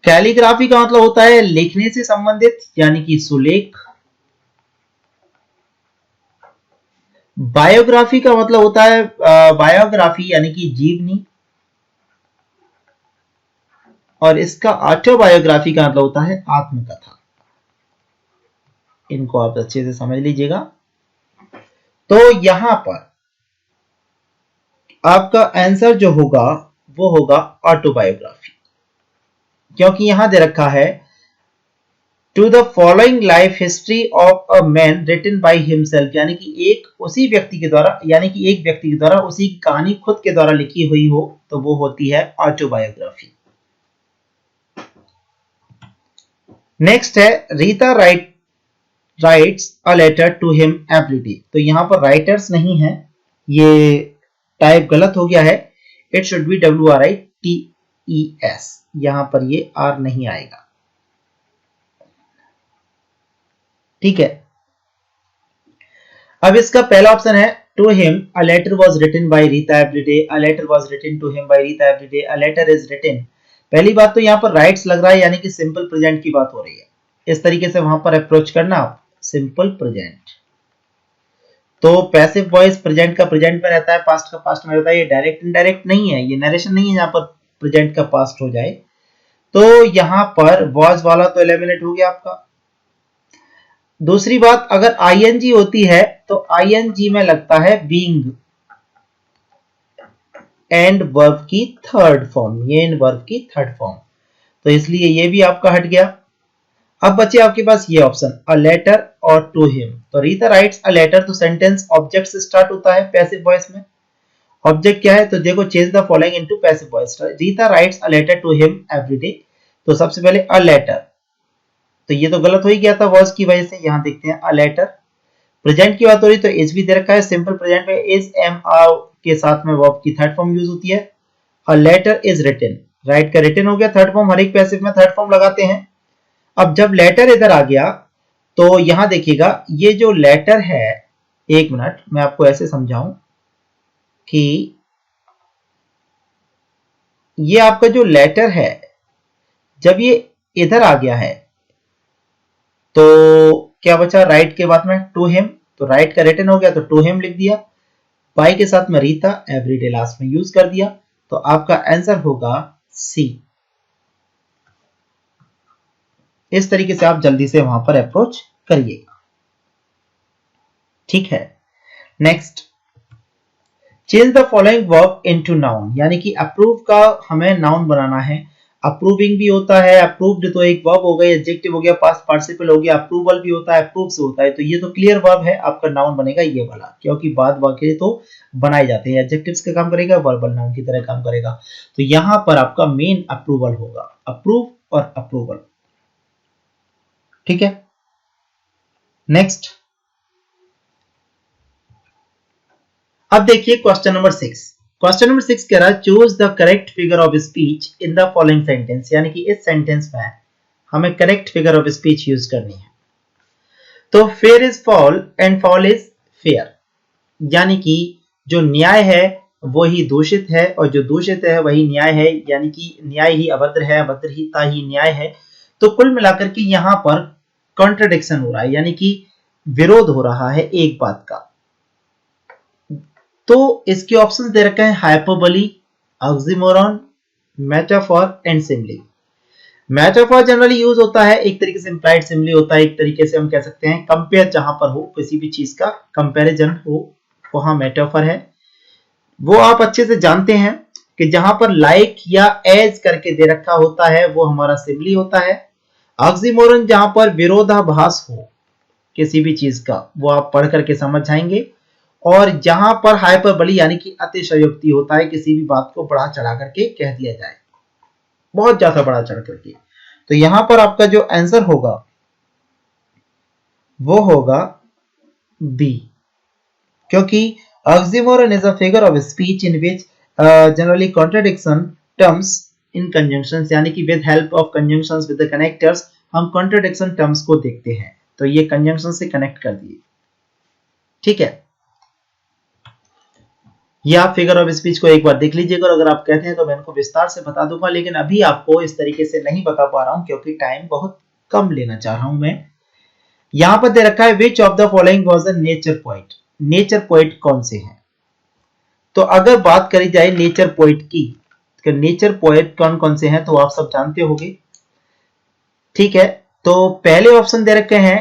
कैलीग्राफी का मतलब होता है लिखने से संबंधित, यानी कि सुलेख। बायोग्राफी का मतलब होता है बायोग्राफी, यानी कि जीवनी। और इसका ऑटोबायोग्राफी का मतलब होता है आत्मकथा। इनको आप अच्छे से समझ लीजिएगा। तो यहां पर आपका आंसर जो होगा वो होगा ऑटोबायोग्राफी, क्योंकि यहां दे रखा है to the following life history of a man written by himself, यानी कि एक उसी व्यक्ति के द्वारा, यानी कि एक व्यक्ति के द्वारा उसी की कहानी खुद के द्वारा लिखी हुई हो, तो वो होती है ऑटोबायोग्राफी। नेक्स्ट है Rita writes a letter to him every day. तो यहां पर राइटर्स नहीं है, ये टाइप गलत हो गया है, इट शुड बी WRITES, यहां पर ये R नहीं आएगा। ठीक है, अब इसका पहला ऑप्शन है to him a letter was written by Rita every day, a letter was written to him by Rita every day, a letter is written. पहली बात तो यहां पर राइट्स लग रहा है, यानी कि सिंपल प्रेजेंट की बात हो रही है। इस तरीके से वहां पर अप्रोच करना, सिंपल प्रेजेंट। तो पैसिव वॉइस प्रेजेंट का प्रेजेंट में रहता है, पास्ट का पास्ट में रहता है। ये डायरेक्ट इनडायरेक्ट नहीं है, ये नरेशन नहीं है जहां पर प्रेजेंट का पास्ट हो जाए। तो यहां पर वॉज वाला तो एलिमिनेट हो गया आपका। दूसरी बात, अगर आईएनजी होती है तो आईएनजी में लगता है बीइंग एंड वर्ब की थर्ड फॉर्म, ये एंड वर्ब की थर्ड फॉर्म, तो इसलिए ये भी आपका हट गया। अब बचे आपके पास ये ऑप्शन अ लेटर और टू हिम। तो रीता राइट्स अ लेटर, तो सेंटेंस ऑब्जेक्ट से स्टार्ट होता है पैसिव वॉइस में। ऑब्जेक्ट क्या है, तो देखो change the following into passive voice. Rita writes a letter to him every day, तो सबसे पहले अ लेटर, तो ये तो गलत हो ही गया था वॉइस की वजह से। यहां देखते हैं अ लेटर। प्रेजेंट की बात हो रही तो इज भी दे रखा है, सिंपल प्रेजेंट में इज एम के साथ में वर्ब की थर्ड फॉर्म यूज होती है। A letter is written, write का रिटन हो गया थर्ड फॉर्म, हर एक पैसिव में थर्ड फॉर्म लगाते हैं। अब जब लेटर इधर आ गया तो यहां देखिएगा ये जो लेटर है, एक मिनट मैं आपको ऐसे समझाऊं कि ये आपका जो लेटर है जब ये इधर आ गया है तो क्या बचा राइट के बाद में टू हिम, तो राइट का रिटन हो गया तो टू हिम लिख दिया, बाई के साथ में रीता एवरीडे लास्ट में यूज कर दिया, तो आपका आंसर होगा सी। इस तरीके से आप जल्दी से वहां पर अप्रोच करिएगा, ठीक है। Next, change the following verb into noun, यानी कि अप्रूव का हमें नाउन बनाना है। अप्रूविंग भी होता है, अप्रूव्ड तो एक वर्ब हो गया, एडजेक्टिव हो गया, पास्ट पार्टिसिपल हो गया, अप्रूवल भी होता है, अप्रूव से होता है, तो ये तो क्लियर वर्ब है, आपका नाउन बनेगा ये वाला, क्योंकि बाद वाक्य तो बनाए जाते हैं, एडजेक्टिव्स का काम करेगा, वर्बल नाउन की तरह काम करेगा। तो यहां पर आपका मेन अप्रूवल होगा, अप्रूव और अप्रूवल, ठीक है। नेक्स्ट, अब देखिए क्वेश्चन नंबर 6। क्वेश्चन नंबर 6 कह रहा है choose the correct figure of speech in the following sentence, यानी कि इस सेंटेंस में हमें correct figure of speech use करनी है। तो fair is fall and fall is fair, यानी कि जो न्याय है वो ही दूषित है और जो दूषित है वही न्याय है, यानी कि न्याय ही अभद्र है, अभद्रता ही न्याय है। तो कुल मिलाकर के यहां पर कॉन्ट्रडिक्शन हो रहा है, यानी कि विरोध हो रहा है एक बात का। तो इसके ऑप्शंस दे रखे हैं hyperbole, oxymoron, metaphor and simile. Metaphor generally use होता है एक तरीके से इंप्लाइड सिमिली होता है, एक तरीके से हम कह सकते हैं कंपेयर, जहां पर हो किसी भी चीज का कंपैरिजन हो वहां मेटाफॉर है। वो आप अच्छे से जानते हैं कि जहां पर लाइक या एज करके दे रखा होता है वो हमारा सिमिली होता है। ऑक्सीमोरन जहां पर विरोधाभास हो किसी भी चीज का वो आप पढ़ करके समझ जाएंगे, और जहां पर हाइपरबली यानी कि अतिशयोक्ति होता है, किसी भी बात को बढ़ा चढ़ा करके कह दिया जाए, बहुत ज्यादा बढ़ा चढ़ करके। तो यहां पर आपका जो आंसर होगा वो होगा बी, क्योंकि oxymoron is a figure of speech in which generally contradiction terms in conjunctions, यानी कि with help of conjunctions with the connectors हम कॉन्ट्रडिक्शन टर्म्स को देखते हैं। तो ये कंजंक्शन से कनेक्ट कर दिए, ठीक है। ये आप फिगर ऑफ स्पीच को एक बार देख लीजिएगा, और अगर आप कहते हैं तो मैं इनको विस्तार से बता दूंगा, लेकिन अभी आपको इस तरीके से नहीं बता पा रहा हूं क्योंकि टाइम बहुत कम लेना चाह रहा हूं मैं। यहां पर दे रखा है which of the following was a nature poet, nature poet कौन से हैं। तो अगर बात करी जाए नेचर पोएट की, तो नेचर पोएट कौन कौन से हैं तो आप सब जानते होंगे, ठीक है। तो पहले ऑप्शन दे रखे हैं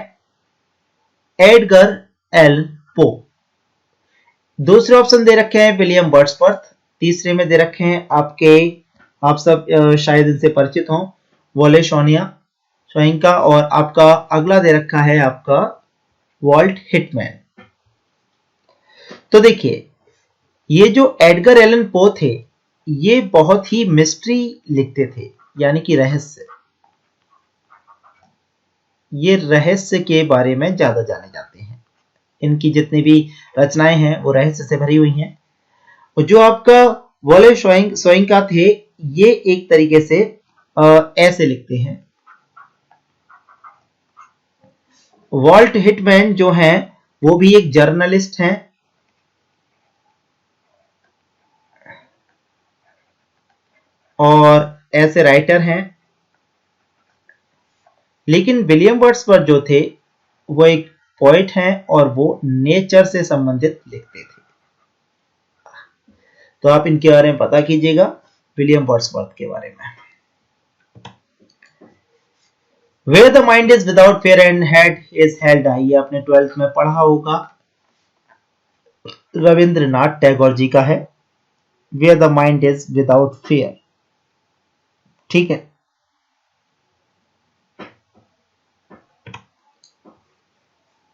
एडगर एलन पो, दूसरे ऑप्शन दे रखे हैं विलियम वर्ड्सवर्थ, तीसरे में दे रखे हैं आपके, आप सब शायद इनसे परिचित हों, वॉले शोइंका, और आपका अगला दे रखा है आपका वॉल्ट हिटमैन। तो देखिए ये जो एडगर एलन पो थे ये बहुत ही मिस्ट्री लिखते थे, यानी कि रहस्य, ये रहस्य के बारे में ज्यादा जाने जाते हैं, इनकी जितनी भी रचनाएं हैं वो रहस्य से भरी हुई हैं। और जो आपका वॉले शोइंका थे ये एक तरीके से ऐसे लिखते हैं। वॉल्ट हिटमैन जो हैं वो भी एक जर्नलिस्ट हैं, और ऐसे राइटर हैं। लेकिन विलियम वर्ड्सवर्थ जो थे वो एक पोएट हैं और वो नेचर से संबंधित लिखते थे। तो आप इनके बारे में पता कीजिएगा, विलियम वर्ड्सवर्थ के बारे में। Where the mind is without fear and head is held high, ये आपने 12th में पढ़ा होगा, रविंद्रनाथ टैगोर जी का है, Where the mind is without fear, ठीक है।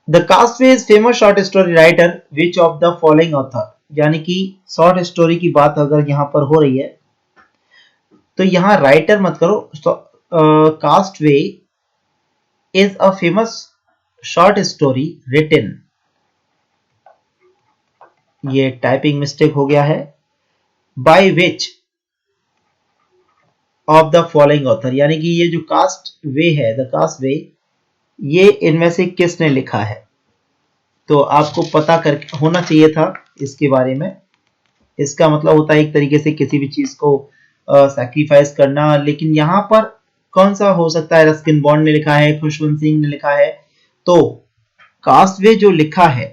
The Castaway is famous short story writer which of the following author, यानी कि शॉर्ट स्टोरी की बात अगर यहां पर हो रही है तो यहां राइटर मत करो, castaway is a famous short story written ये टाइपिंग मिस्टेक हो गया है। By which of the following author, यानी कि ये जो कास्ट वे है, द कास्ट वे, ये इनमें से किसने लिखा है। तो आपको पता कर होना चाहिए था इसके बारे में। इसका मतलब होता है एक तरीके से किसी भी चीज को सैक्रिफाइस करना, लेकिन यहां पर कौन सा हो सकता है। रस्किन बॉन्ड ने लिखा है, खुशवंत सिंह ने लिखा है, तो कास्टवे जो लिखा है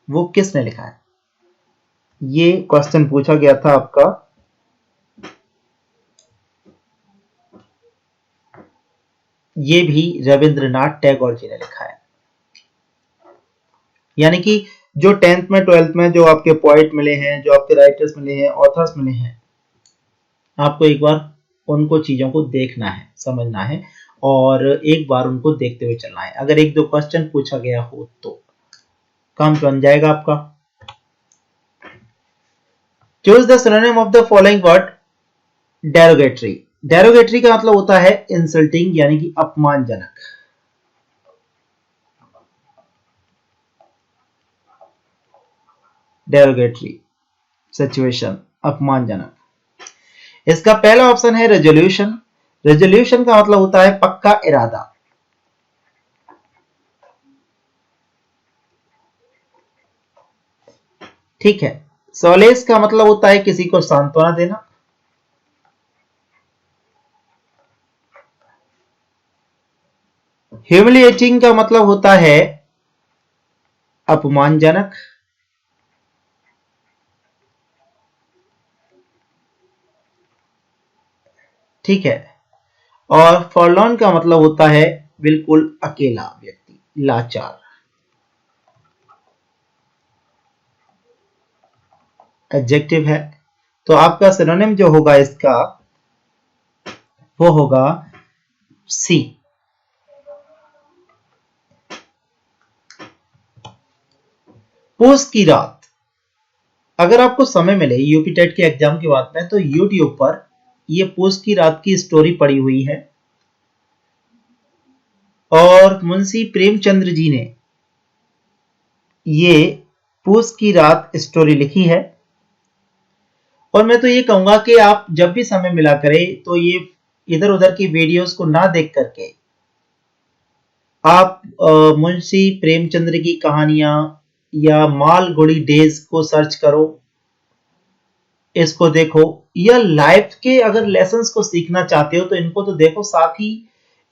वो किसने लिखा है, ये क्वेश्चन पूछा गया था आपका। ये भी रविंद्रनाथ टैगोर जी ने लिखा है। यानी कि जो 10th में 12th में जो आपके पोएट मिले हैं, जो आपके राइटर्स मिले हैं, ऑथर्स मिले हैं, आपको एक बार उनको चीजों को देखना है, समझना है और एक बार उनको देखते हुए चलना है। अगर एक दो क्वेश्चन पूछा गया हो तो काम बन जाएगा आपका। Choose the synonym of the following word derogatory. Derogatory का मतलब होता है इंसल्टिंग, यानी कि अपमानजनक। डेरोगेटरी सिचुएशन, अपमानजनक। इसका पहला ऑप्शन है रेजोल्यूशन। रेजोल्यूशन का मतलब होता है पक्का इरादा। ठीक है। सोलेस का मतलब होता है किसी को सांत्वना देना। ह्यूमिलिएटिंग का मतलब होता है अपमानजनक। ठीक है। और फॉरलॉर्न का मतलब होता है बिल्कुल अकेला व्यक्ति, लाचार। एडजेक्टिव है, तो आपका सिनोनिम जो होगा इसका वो होगा सी। पूस की रात। अगर आपको समय मिले यूपी टेट के एग्जाम के बाद में, तो यूट्यूब पर ये पूस की रात की स्टोरी पड़ी हुई है और मुंशी प्रेमचंद्र जी ने ये पूस की रात स्टोरी लिखी है। और मैं तो ये कहूंगा कि आप जब भी समय मिला करें तो ये इधर उधर की वीडियोस को ना देख करके आप मुंशी प्रेमचंद्र की कहानियां या मालगुडी डेज को सर्च करो, इसको देखो, या लाइफ के अगर लेसन्स को सीखना चाहते हो तो इनको तो देखो। साथ ही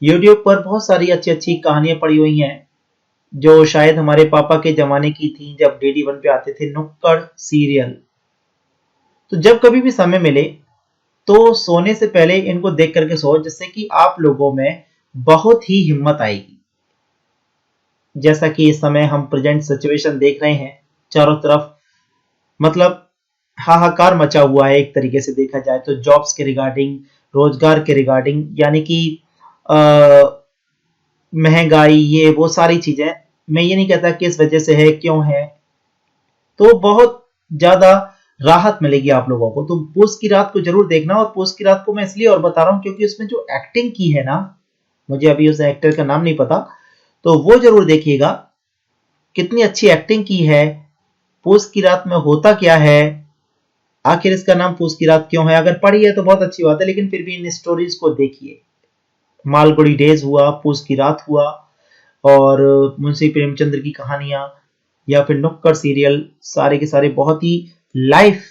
यूट्यूब पर बहुत सारी अच्छी अच्छी कहानियां पड़ी हुई हैं जो शायद हमारे पापा के जमाने की थी, जब DD1 पे आते थे नुक्कड़ सीरियल। तो जब कभी भी समय मिले तो सोने से पहले इनको देख करके सो, जिससे कि आप लोगों में बहुत ही हिम्मत आएगी। जैसा कि इस समय हम प्रेजेंट सिचुएशन देख रहे हैं, चारों तरफ मतलब हाहाकार मचा हुआ है एक तरीके से देखा जाए तो, जॉब्स के रिगार्डिंग, रोजगार के रिगार्डिंग, यानी कि महंगाई, ये वो सारी चीजें। मैं ये नहीं कहता किस वजह से है, क्यों है, तो बहुत ज्यादा राहत मिलेगी आप लोगों को। तो पूस की रात को जरूर देखना। और पूस की रात को मैं इसलिए और बता रहा हूं क्योंकि उसमें जो एक्टिंग की है ना, मुझे अभी उस एक्टर का नाम नहीं पता, तो वो जरूर देखिएगा। कितनी अच्छी एक्टिंग की है। पूस की रात में होता क्या है, आखिर इसका नाम पूस की रात क्यों है, अगर पढ़ी है तो बहुत अच्छी बात है, लेकिन फिर भी इन स्टोरीज को देखिए। मालगुडी डेज हुआ, पूस की रात हुआ, और मुंशी प्रेमचंद्र की कहानियां, या फिर नुक्कड़ सीरियल, सारे के सारे बहुत ही लाइफ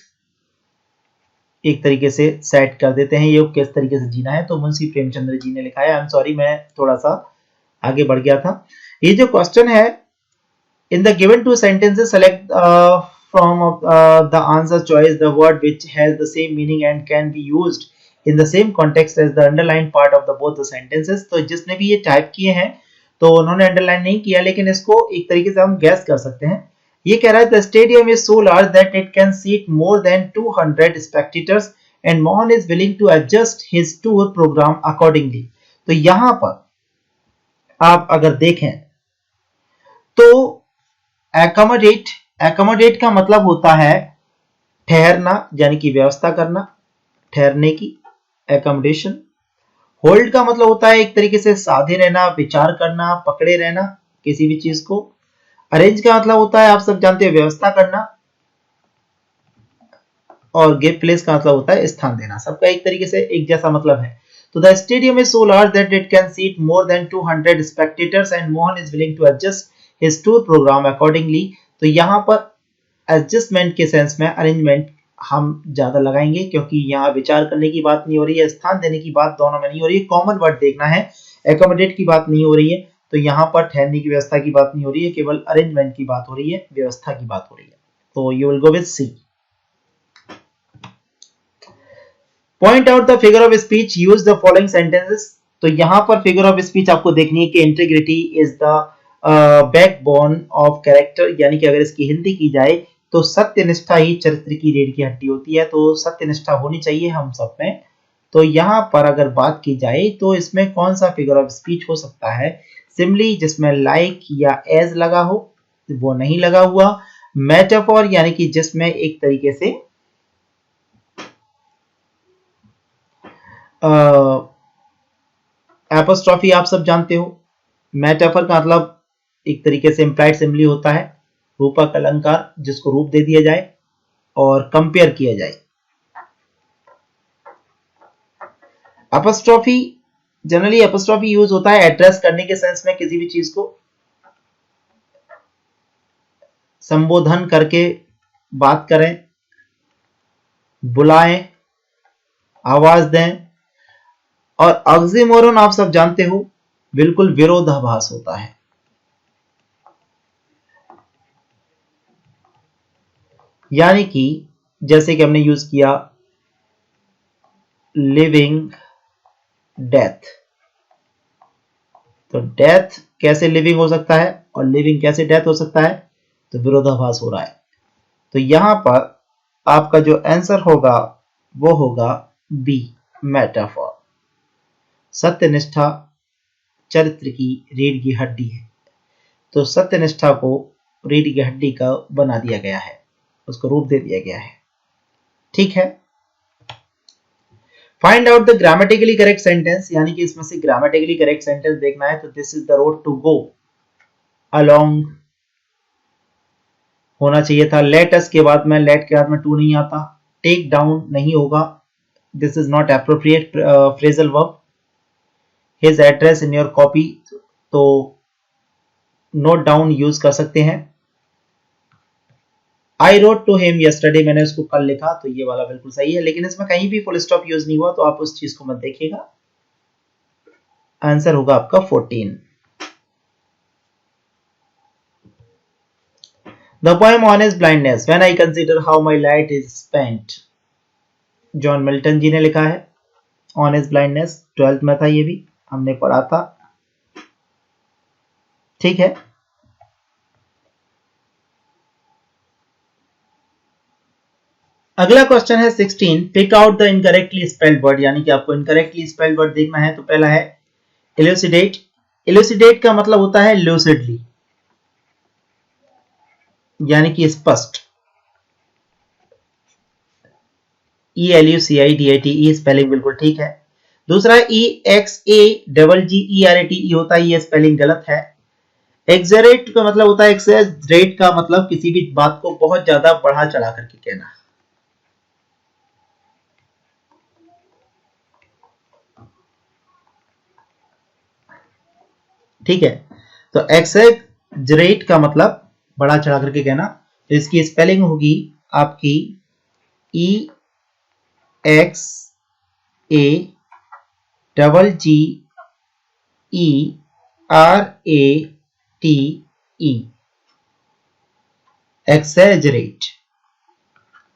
एक तरीके से सेट कर देते हैं, ये किस तरीके से जीना है। तो मुंशी प्रेमचंद्र जी ने लिखा है। आई एम सॉरी, मैं थोड़ा सा आगे बढ़ गया था। ये जो क्वेश्चन है, in the given two sentences select from the answer choice the word which has the same meaning and can be used in the same context as the underlined part of the both the sentences। तो जिसने भी ये type किए हैं तो उन्होंने underline नहीं किया, लेकिन इसको एक तरीके से हम गैस कर सकते हैं। ये कह रहा है the stadium is so large that it can seat more than 200 spectators and Mohan is willing to adjust his tour program accordingly। तो यहां पर आप अगर देखें तो accommodate, accommodate का मतलब होता है ठहरना, यानी कि व्यवस्था करना, ठहरने की, accommodation। होल्ड का मतलब होता है एक तरीके से साधे रहना, विचार करना, पकड़े रहना किसी भी चीज को। अरेंज का मतलब होता है आप सब जानते हैं व्यवस्था करना, और गिव प्लेस का मतलब होता है स्थान देना। सबका एक तरीके से एक जैसा मतलब है। तो the stadium is so large that it can seat more than 200 spectators and Mohan is willing to adjust his tour programme accordingly. तो यहाँ पर एडजस्टमेंट के सेंस में अरेंजमेंट हम ज्यादा लगाएंगे, क्योंकि यहाँ विचार करने की बात नहीं हो रही है, स्थान देने की बात दोनों में नहीं हो रही है, कॉमन वर्ड देखना है, एकोमोडेट की बात नहीं हो रही है। तो यहाँ पर ठहरने की व्यवस्था की बात नहीं हो रही है, केवल अरेंजमेंट की बात हो रही है, व्यवस्था की बात हो रही है। तो you will go with C. Point out the figure of speech, use the following sentences. तो यहाँ पर फिगर ऑफ स्पीच आपको देखनी है कि integrity is the backbone of character, यानी कि अगर इसकी हिंदी की जाए तो सत्यनिष्ठा ही चरित्र की रीढ़ की हड्डी होती है। तो सत्यनिष्ठा होनी चाहिए हम सब में। तो यहाँ पर अगर बात की जाए तो इसमें कौन सा फिगर ऑफ स्पीच हो सकता है? सिंपली जिसमें लाइक या एज लगा हो, वो नहीं लगा हुआ। मेटाफोर यानी कि जिसमें एक तरीके से एपोस्ट्रॉफी आप सब जानते हो। मेटाफर का मतलब एक तरीके से इम्प्लाइड सिंबली होता है, रूपक अलंकार जिसको रूप दे दिया जाए और कंपेयर किया जाए। एपोस्ट्रॉफी जनरली एपोस्ट्रॉफी यूज होता है एड्रेस करने के सेंस में, किसी भी चीज को संबोधन करके बात करें, बुलाएं, आवाज दें। और ऑक्सीमोरन आप सब जानते हो, बिल्कुल विरोधाभास होता है। यानी कि जैसे कि हमने यूज किया लिविंग डेथ, तो डेथ कैसे लिविंग हो सकता है और लिविंग कैसे डेथ हो सकता है? तो विरोधाभास हो रहा है। तो यहां पर आपका जो आंसर होगा वो होगा बी, मेटाफोर। सत्यनिष्ठा चरित्र की रीढ़ की हड्डी है, तो सत्यनिष्ठा को रीढ़ की हड्डी का बना दिया गया है, उसको रूप दे दिया गया है। ठीक है। Find out the grammatically correct sentence, यानी कि इसमें से ग्रामेटिकली करेक्ट सेंटेंस देखना है। तो this is the road to go along होना चाहिए था। लेट अस के बाद में, लेट के बाद में टू नहीं आता। टेक डाउन नहीं होगा, this is not appropriate phrasal verb. His address in your copy, तो नोट डाउन यूज कर सकते हैं। I wrote to him yesterday, मैंने उसको कल लिखा, तो ये वाला बिल्कुल सही है, लेकिन इसमें कहीं भी फुल स्टॉप यूज नहीं हुआ, तो आप उस चीज को मत देखिएगा। आंसर होगा आपका 14। The poem Honest Blindness, when I consider how my light is spent, John Milton ji ने लिखा है। Honest Blindness 12th में था, ये भी हमने पढ़ा था। ठीक है। अगला क्वेश्चन है 16, pick out the incorrectly spelled word, यानी कि आपको इनकरेक्टली स्पेल्ड वर्ड देखना है। तो पहला है इल्यूसिडेट। इल्यूसिडेट का मतलब होता है लूसिडली, यानी कि स्पष्ट। ELUCIDATE स्पेलिंग बिल्कुल ठीक है। दूसरा EXAGGERATE होता है, ये स्पेलिंग गलत है। एक्सरेट का मतलब होता है, एक्सरेट का मतलब किसी भी बात को बहुत ज्यादा बढ़ा चढ़ा करके कहना। ठीक है। तो एक्सरेट का मतलब बढ़ा चढ़ा करके कहना, तो इसकी स्पेलिंग होगी आपकी EXAGGERATE, एक्सैजरेट,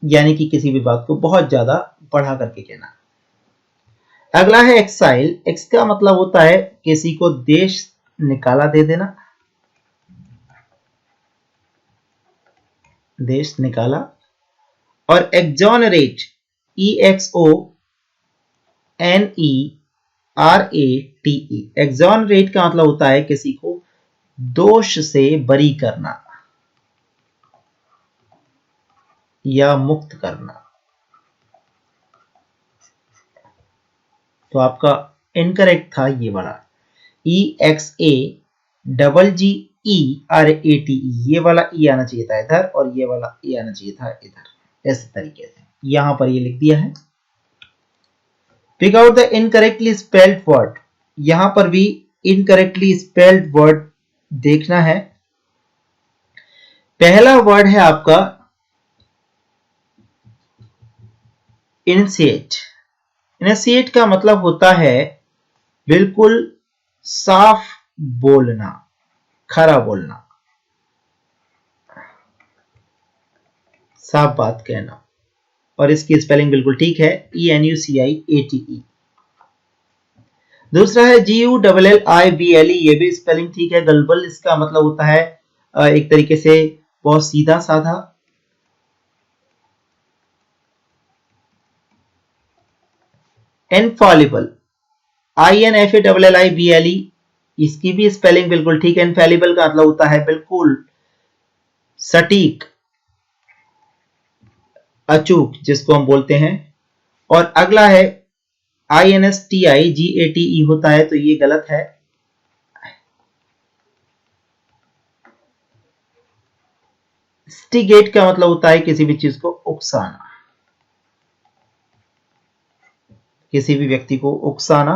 यानी कि किसी भी बात को बहुत ज्यादा बढ़ा करके कहना। अगला है एक्साइल। एक्स का मतलब होता है किसी को देश निकाला दे देना, देश निकाला। और एक्सोनरेट, EXONERATE, एक्सोनरेट का मतलब होता है किसी को दोष से बरी करना या मुक्त करना। तो आपका इनकरेक्ट था ये वाला, EXAGGERATE RATE, ये वाला ई आना चाहिए था इधर और ये वाला ई आना चाहिए था इधर, इस तरीके से यहां पर ये लिख दिया है। Pick out the incorrectly spelled word, यहां पर भी इनकरेक्टली स्पेल्ड वर्ड देखना है। पहला वर्ड है आपका इनिशिएट। इनिशिएट का मतलब होता है बिल्कुल साफ बोलना, खरा बोलना, साफ बात कहना, और इसकी स्पेलिंग बिल्कुल ठीक है, ENUCIATE। दूसरा है GULLIBLE, ये भी स्पेलिंग ठीक है। गलबल इसका मतलब होता है एक तरीके से बहुत सीधा साधा। इनफॉलिबल, INFALLIBLE, इसकी भी स्पेलिंग बिल्कुल ठीक है। इनफैलिबल का मतलब होता है बिल्कुल सटीक, अचूक, जिसको हम बोलते हैं। और अगला है INSTIGATE होता है, तो ये गलत है। स्टिगेट का मतलब होता है किसी भी चीज को उकसाना, किसी भी व्यक्ति को उकसाना,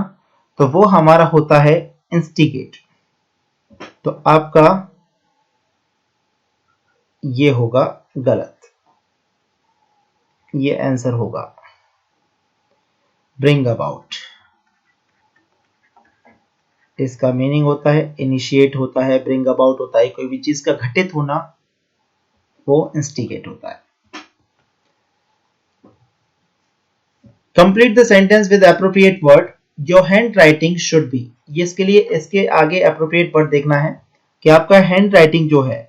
तो वो हमारा होता है इंस्टिगेट। तो आपका ये होगा गलत, ये आंसर होगा ब्रिंग अबाउट। इसका मीनिंग होता है इनिशिएट होता है, ब्रिंग अबाउट होता है कोई भी चीज का घटित होना, वो इंस्टिगेट होता है। Complete the sentence with appropriate word, your hand writing should be, ये इसके लिए इसके आगे एप्रोप्रिएट वर्ड देखना है कि आपका हैंड राइटिंग जो है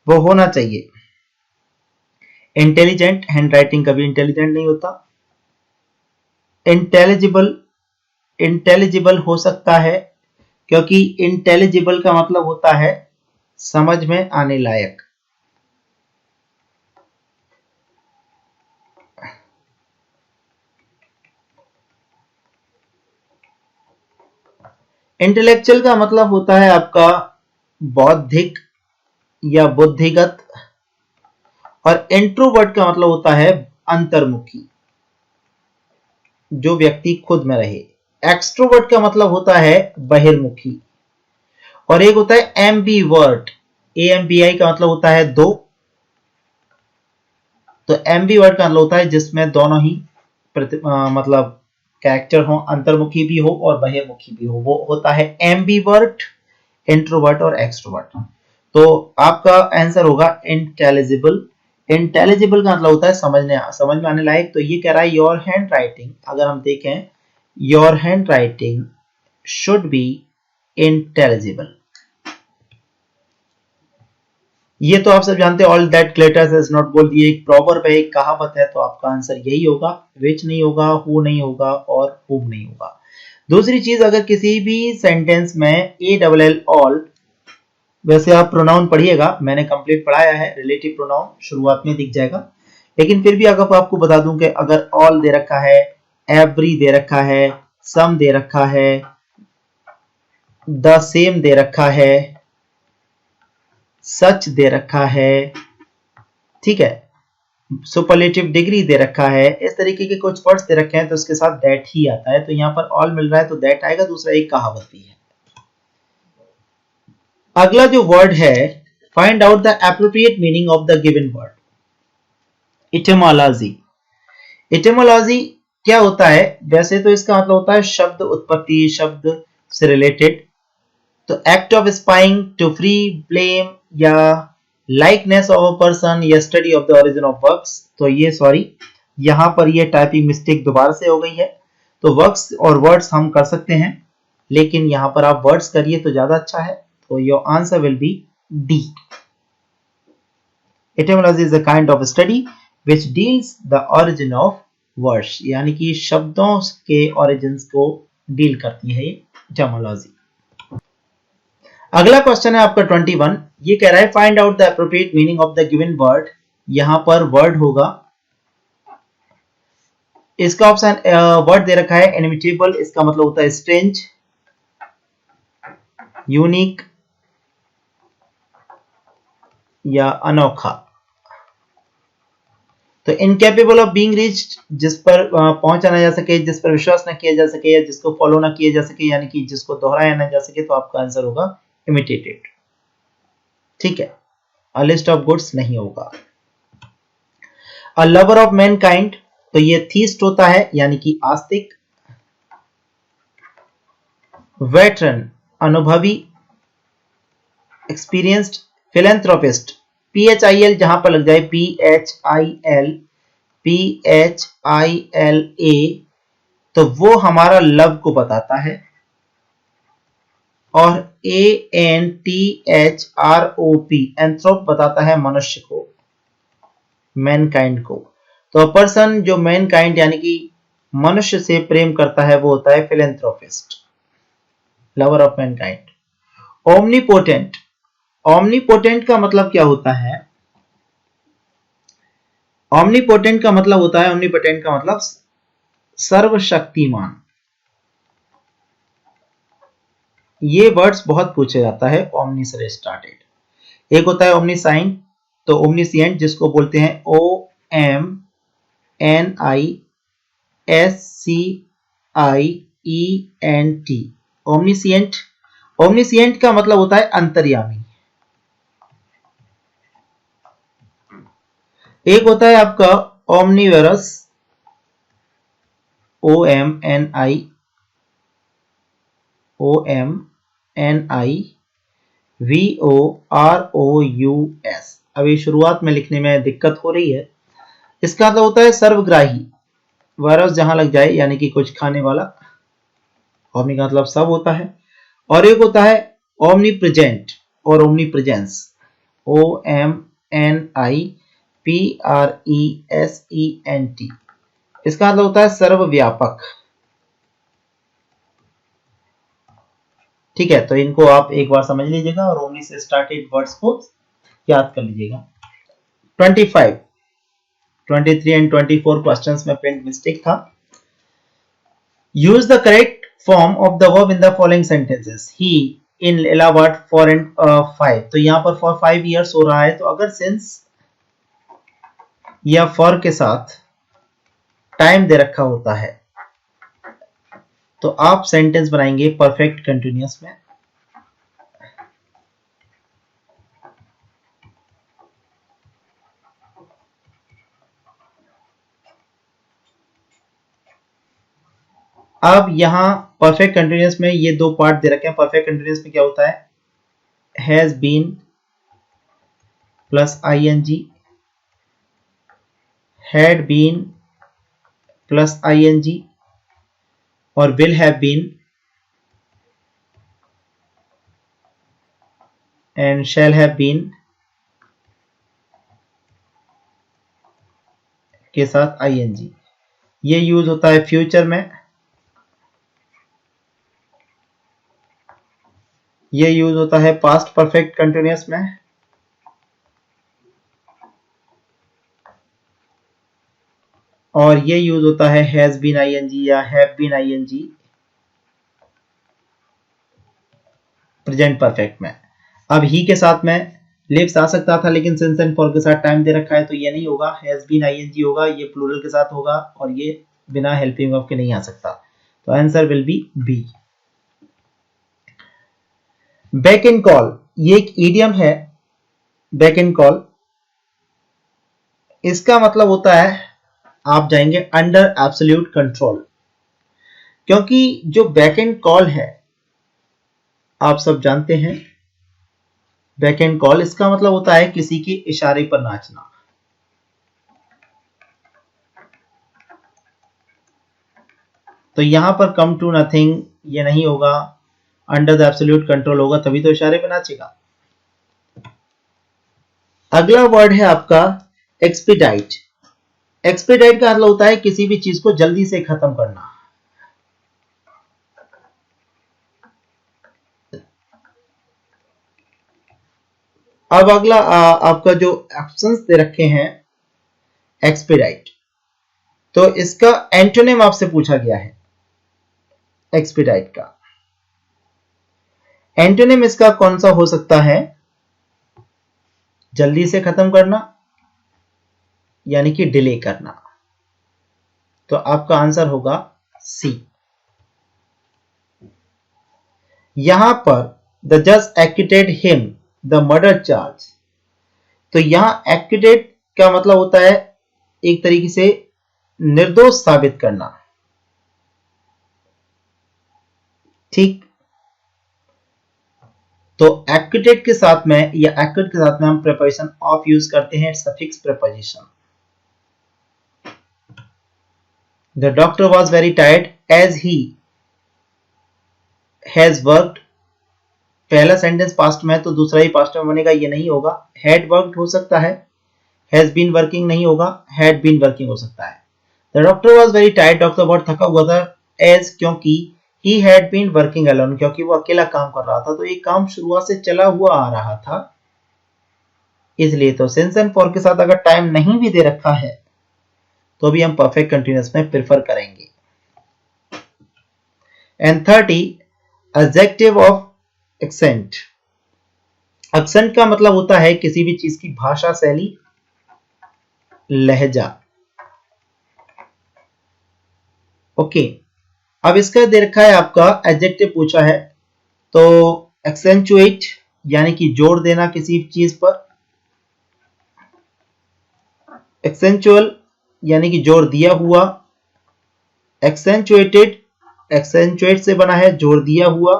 वो होना चाहिए इंटेलिजेंट। हैंड राइटिंग कभी इंटेलिजेंट नहीं होता। इंटेलिजिबल, इंटेलिजिबल हो सकता है, क्योंकि इंटेलिजिबल का मतलब होता है समझ में आने लायक। इंटेलेक्चुअल का मतलब होता है आपका बौद्धिक या बुद्धिगत। और इंट्रोवर्ट का मतलब होता है अंतर्मुखी, जो व्यक्ति खुद में रहे। एक्सट्रोवर्ट का मतलब होता है बहिर्मुखी। और एक होता है एम्बीवर्ट, AMBI का मतलब होता है दो। तो एम्बीवर्ट का मतलब होता है जिसमें दोनों ही मतलब कैरेक्टर हो, अंतर्मुखी भी हो और बहिर्मुखी भी हो, वो होता है एम्बीवर्ट, इंट्रोवर्ट और एक्सट्रोवर्ट। तो आपका आंसर होगा इंटेलिजिबल। इंटेलिजिबल का मतलब होता है समझ में आने लायक। तो ये कह रहा है योर हैंड राइटिंग, अगर हम देखें your hand writing should be intelligible. ये तो आप सब जानते हैं, all that glitters is not gold, ये एक प्रॉवर्ब है, एक कहावत है। तो आपका आंसर यही होगा, विच नहीं होगा, हु नहीं होगा और हुम नहीं होगा। दूसरी चीज, अगर किसी भी सेंटेंस में ALL ऑल, वैसे आप प्रोनाउन पढ़िएगा, मैंने कंप्लीट पढ़ाया है, रिलेटिव प्रोनाउन शुरुआत में दिख जाएगा। लेकिन फिर भी अगर आपको बता दूं कि अगर ऑल दे रखा है, एवरी दे रखा है, सम दे रखा है, द सेम दे रखा है, सच दे रखा है, ठीक है, सुपरलेटिव डिग्री दे रखा है, इस तरीके के कुछ वर्ड्स दे रखे हैं, तो उसके साथ दैट ही आता है। तो यहाँ पर ऑल मिल रहा है तो दैट आएगा। दूसरा एक कहावत भी है। अगला जो वर्ड है, find out the appropriate meaning of the given word. Etymology. Etymology क्या होता है? वैसे तो इसका मतलब होता है शब्द उत्पत्ति, शब्द से रिलेटेड। तो act of spying to free blame या लाइकनेस ऑफ अ पर्सन या study of the origin of works. तो ये सॉरी, यहां पर ये टाइपिंग मिस्टेक दोबारा से हो गई है। तो वर्क्स और वर्ड्स हम कर सकते हैं, लेकिन यहां पर आप वर्ड्स करिए तो ज्यादा अच्छा है। तो your answer will B D. Etymology is a kind of study which deals the origin of words, यानी कि शब्दों के ओरिजिन्स को डील करती है ये एटिमोलॉजी। अगला क्वेश्चन है आपका 21। ये कह रहा है find out the appropriate meaning of the given word. यहां पर वर्ड होगा, इसका ऑप्शन वर्ड दे रखा है इनिमिटेबल, इसका मतलब होता है स्ट्रेंज, यूनिक, या अनोखा। तो इनकेपेबल ऑफ बीइंग रीच्ड, जिस पर पहुंचा ना जा सके, जिस पर विश्वास न किया जा सके या जिसको फॉलो ना किया जा सके, यानी कि जिसको दोहराया ना जा सके, तो आपका आंसर होगा इमिटेटेड। ठीक है, अ लिस्ट ऑफ गुड्स नहीं होगा। अ लवर ऑफ मैनकाइंड, तो ये थीस्ट होता है यानी कि आस्तिक। वेटरन, अनुभवी, एक्सपीरियंस्ड। फिलेंथ्रोपिस्ट, PHIL जहां पर लग जाए, PHIL, तो वो हमारा लव को बताता है। और ANTHROP, एंथ्रोप बताता है मनुष्य को, मैनकाइंड को। तो पर्सन जो मैनकाइंड यानी कि मनुष्य से प्रेम करता है वो होता है philanthropist, lover of Mankind. Omnipotent, omnipotent का मतलब क्या होता है? ओमनीपोटेंट का मतलब होता है, ओमनीपोटेंट का मतलब सर्वशक्तिमान। ये वर्ड्स बहुत पूछे जाता है, ओमनी से स्टार्टेड। एक होता है ओमनीसाइंट, तो ओमनीसिएंट जिसको बोलते हैं OMNISCIENT, ओमनीसिएंट। ओमनीसिएंट का मतलब होता है अंतर्यामी। एक होता है आपका ओमनीवरस, OMNIVOROUS। अभी शुरुआत में लिखने में दिक्कत हो रही है। इसका मतलब होता है सर्वग्राही, वायरस जहां लग जाए यानी कि कुछ खाने वाला। ओमनी का मतलब सब होता है। और एक होता है ओमनी प्रेजेंट और ओमनी प्रेजेंस, OMNIPRESENT। इसका मतलब होता है सर्वव्यापक। ठीक है, तो इनको आप एक बार समझ लीजिएगा और ओमनी से स्टार्टेड वर्ड्स को याद कर लीजिएगा। 25, 23 एंड 24 क्वेश्चंस में प्रिंट मिस्टेक था। Use the correct form of the verb in the following sentences. He in Allahabad for and 5, तो यहाँ पर फॉर 5 years हो रहा है, तो अगर सिंस या फॉर के साथ टाइम दे रखा होता है तो आप सेंटेंस बनाएंगे परफेक्ट कंटिन्यूअस में। अब यहां परफेक्ट कंटिन्यूअस में ये दो पार्ट दे रखे हैं। परफेक्ट कंटिन्यूअस में क्या होता है? Has been plus ING, had been plus ING, और will have been and shall have been के साथ ING। ये यूज होता है फ्यूचर में, ये यूज होता है पास्ट परफेक्ट कंटिन्यूअस में, और ये यूज होता है हैज बीन ING या have been ING present perfect में। अब ही के साथ में लिव्स आ सकता था, लेकिन सिंस एंड फॉर के साथ टाइम दे रखा है तो ये नहीं होगा, हैज बीन ING होगा, ये प्लूरल के साथ होगा, और ये बिना हेल्पिंग ऑफ के नहीं आ सकता। तो answer will be B. Beck and call, ये एक इडियम है। बैक एंड कॉल, इसका मतलब होता है आप जाएंगे अंडर एब्सोल्यूट कंट्रोल। क्योंकि जो बैक एंड कॉल है आप सब जानते हैं, बैक एंड कॉल इसका मतलब होता है किसी के इशारे पर नाचना। तो यहां पर कम टू नथिंग ये नहीं होगा, अंडर द एब्सोल्यूट कंट्रोल होगा, तभी तो इशारे पर नाचेगा। अगला वर्ड है आपका एक्सपीडाइट। एक्सपीडाइट का मतलब होता है किसी भी चीज को जल्दी से खत्म करना। अब अगला आपका जो ऑप्शंस दे रखे हैं एक्सपीडाइट, तो इसका एंटोनिम आपसे पूछा गया है। एक्सपीडाइट का एंटोनिम इसका कौन सा हो सकता है? जल्दी से खत्म करना यानी कि डिले करना। तो आपका आंसर होगा सी। यहां पर द जज acquitted him the murder charge. तो यहां एक्विटेड का मतलब होता है एक तरीके से निर्दोष साबित करना, ठीक। तो एक्विटेड के साथ में या एक्विट के साथ में हम प्रीपोजिशन ऑफ यूज करते हैं, suffix preposition. The doctor was very tired as he has worked. पहला सेंटेंस पास्ट में है तो दूसरा ही पास्ट में बनेगा, ये नहीं होगा। हैड वर्कड हो सकता है, हैज बीन वर्किंग नहीं होगा, हैड बीन वर्किंग हो सकता है। The doctor was very tired, doctor बहुत थका हुआ था। एज क्योंकि he had been working alone, क्योंकि वो अकेला काम कर रहा था, तो ये काम शुरुआत से चला हुआ आ रहा था इसलिए। तो सिंस एंड फॉर के साथ अगर टाइम नहीं भी दे रखा है तो भी हम परफेक्ट कंटिन्यूअस में प्रेफर करेंगे। And 30 adjective of accent. Accent का मतलब होता है किसी भी चीज की भाषा शैली, लहजा। ओके, अब इसका दे रखा है आपका एडजेक्टिव पूछा है, तो एक्सेंचुएट यानी कि जोर देना किसी चीज पर, एक्सेंचुअल यानी कि जोर दिया हुआ, एक्सेंचुएटेड एक्सेंचुएट से बना है जोर दिया हुआ,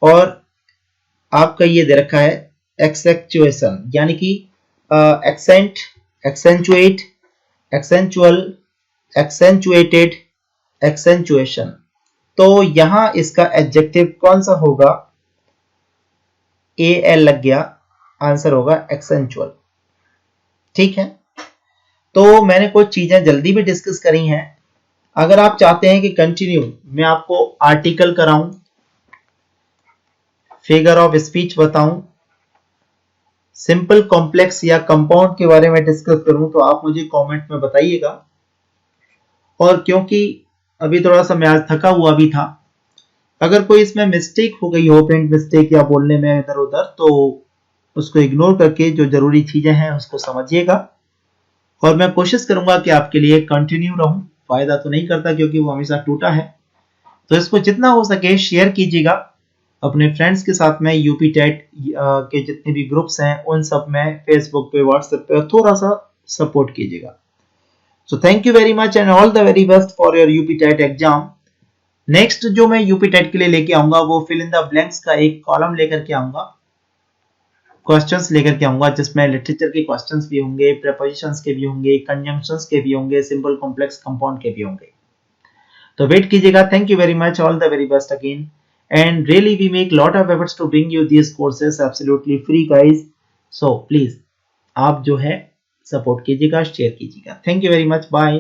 और आपका ये दे रखा है एक्सेंचुएशन यानी कि एक्सेंट, एक्सेंचुएट, एक्सेंचुअल, एक्सेंचुएटेड, एक्सेंचुएशन। तो यहां इसका एडजेक्टिव कौन सा होगा? ए एल लग गया, आंसर होगा एक्सेंचुअल, ठीक है। तो मैंने कुछ चीजें जल्दी भी डिस्कस करी हैं। अगर आप चाहते हैं कि कंटिन्यू मैं आपको आर्टिकल कराऊं, फिगर ऑफ स्पीच बताऊं, सिंपल कॉम्प्लेक्स या कंपाउंड के बारे में डिस्कस करूं, तो आप मुझे कमेंट में बताइएगा। और क्योंकि अभी थोड़ा सा मैं आज थका हुआ भी था, अगर कोई इसमें मिस्टेक हो गई हो, प्रिंट मिस्टेक या बोलने में इधर उधर, तो उसको इग्नोर करके जो जरूरी चीजें हैं उसको समझिएगा। और मैं कोशिश करूंगा कि आपके लिए कंटिन्यू रहूं। फायदा तो नहीं करता क्योंकि वो हमेशा टूटा है, तो इसको जितना हो सके शेयर कीजिएगा अपने फ्रेंड्स के साथ में। यूपी टेट के जितने भी ग्रुप्स हैं उन सब में, फेसबुक पे, व्हाट्सएप पे थोड़ा सा सपोर्ट कीजिएगा। So thank you very much and all the very best for your UP TET exam. Next जो मैं यूपी टेट के लिए लेके आऊंगा वो फिल इन द ब्लैंक्स का एक कॉलम लेकर के आऊंगा, क्वेश्चंस लेकर के आऊंगा, जिसमें लिटरेचर के क्वेश्चंस भी होंगे, प्रीपोजिशंस के भी होंगे, कंजंक्शंस के भी होंगे, सिंपल कॉम्प्लेक्स कंपाउंड के भी होंगे। तो वेट कीजिएगा। Thank you very much, all the very best again, and really we make lot of efforts to bring you these courses absolutely free guys, so please आप जो है सपोर्ट कीजिएगा, share कीजिएगा। Thank you very much, bye.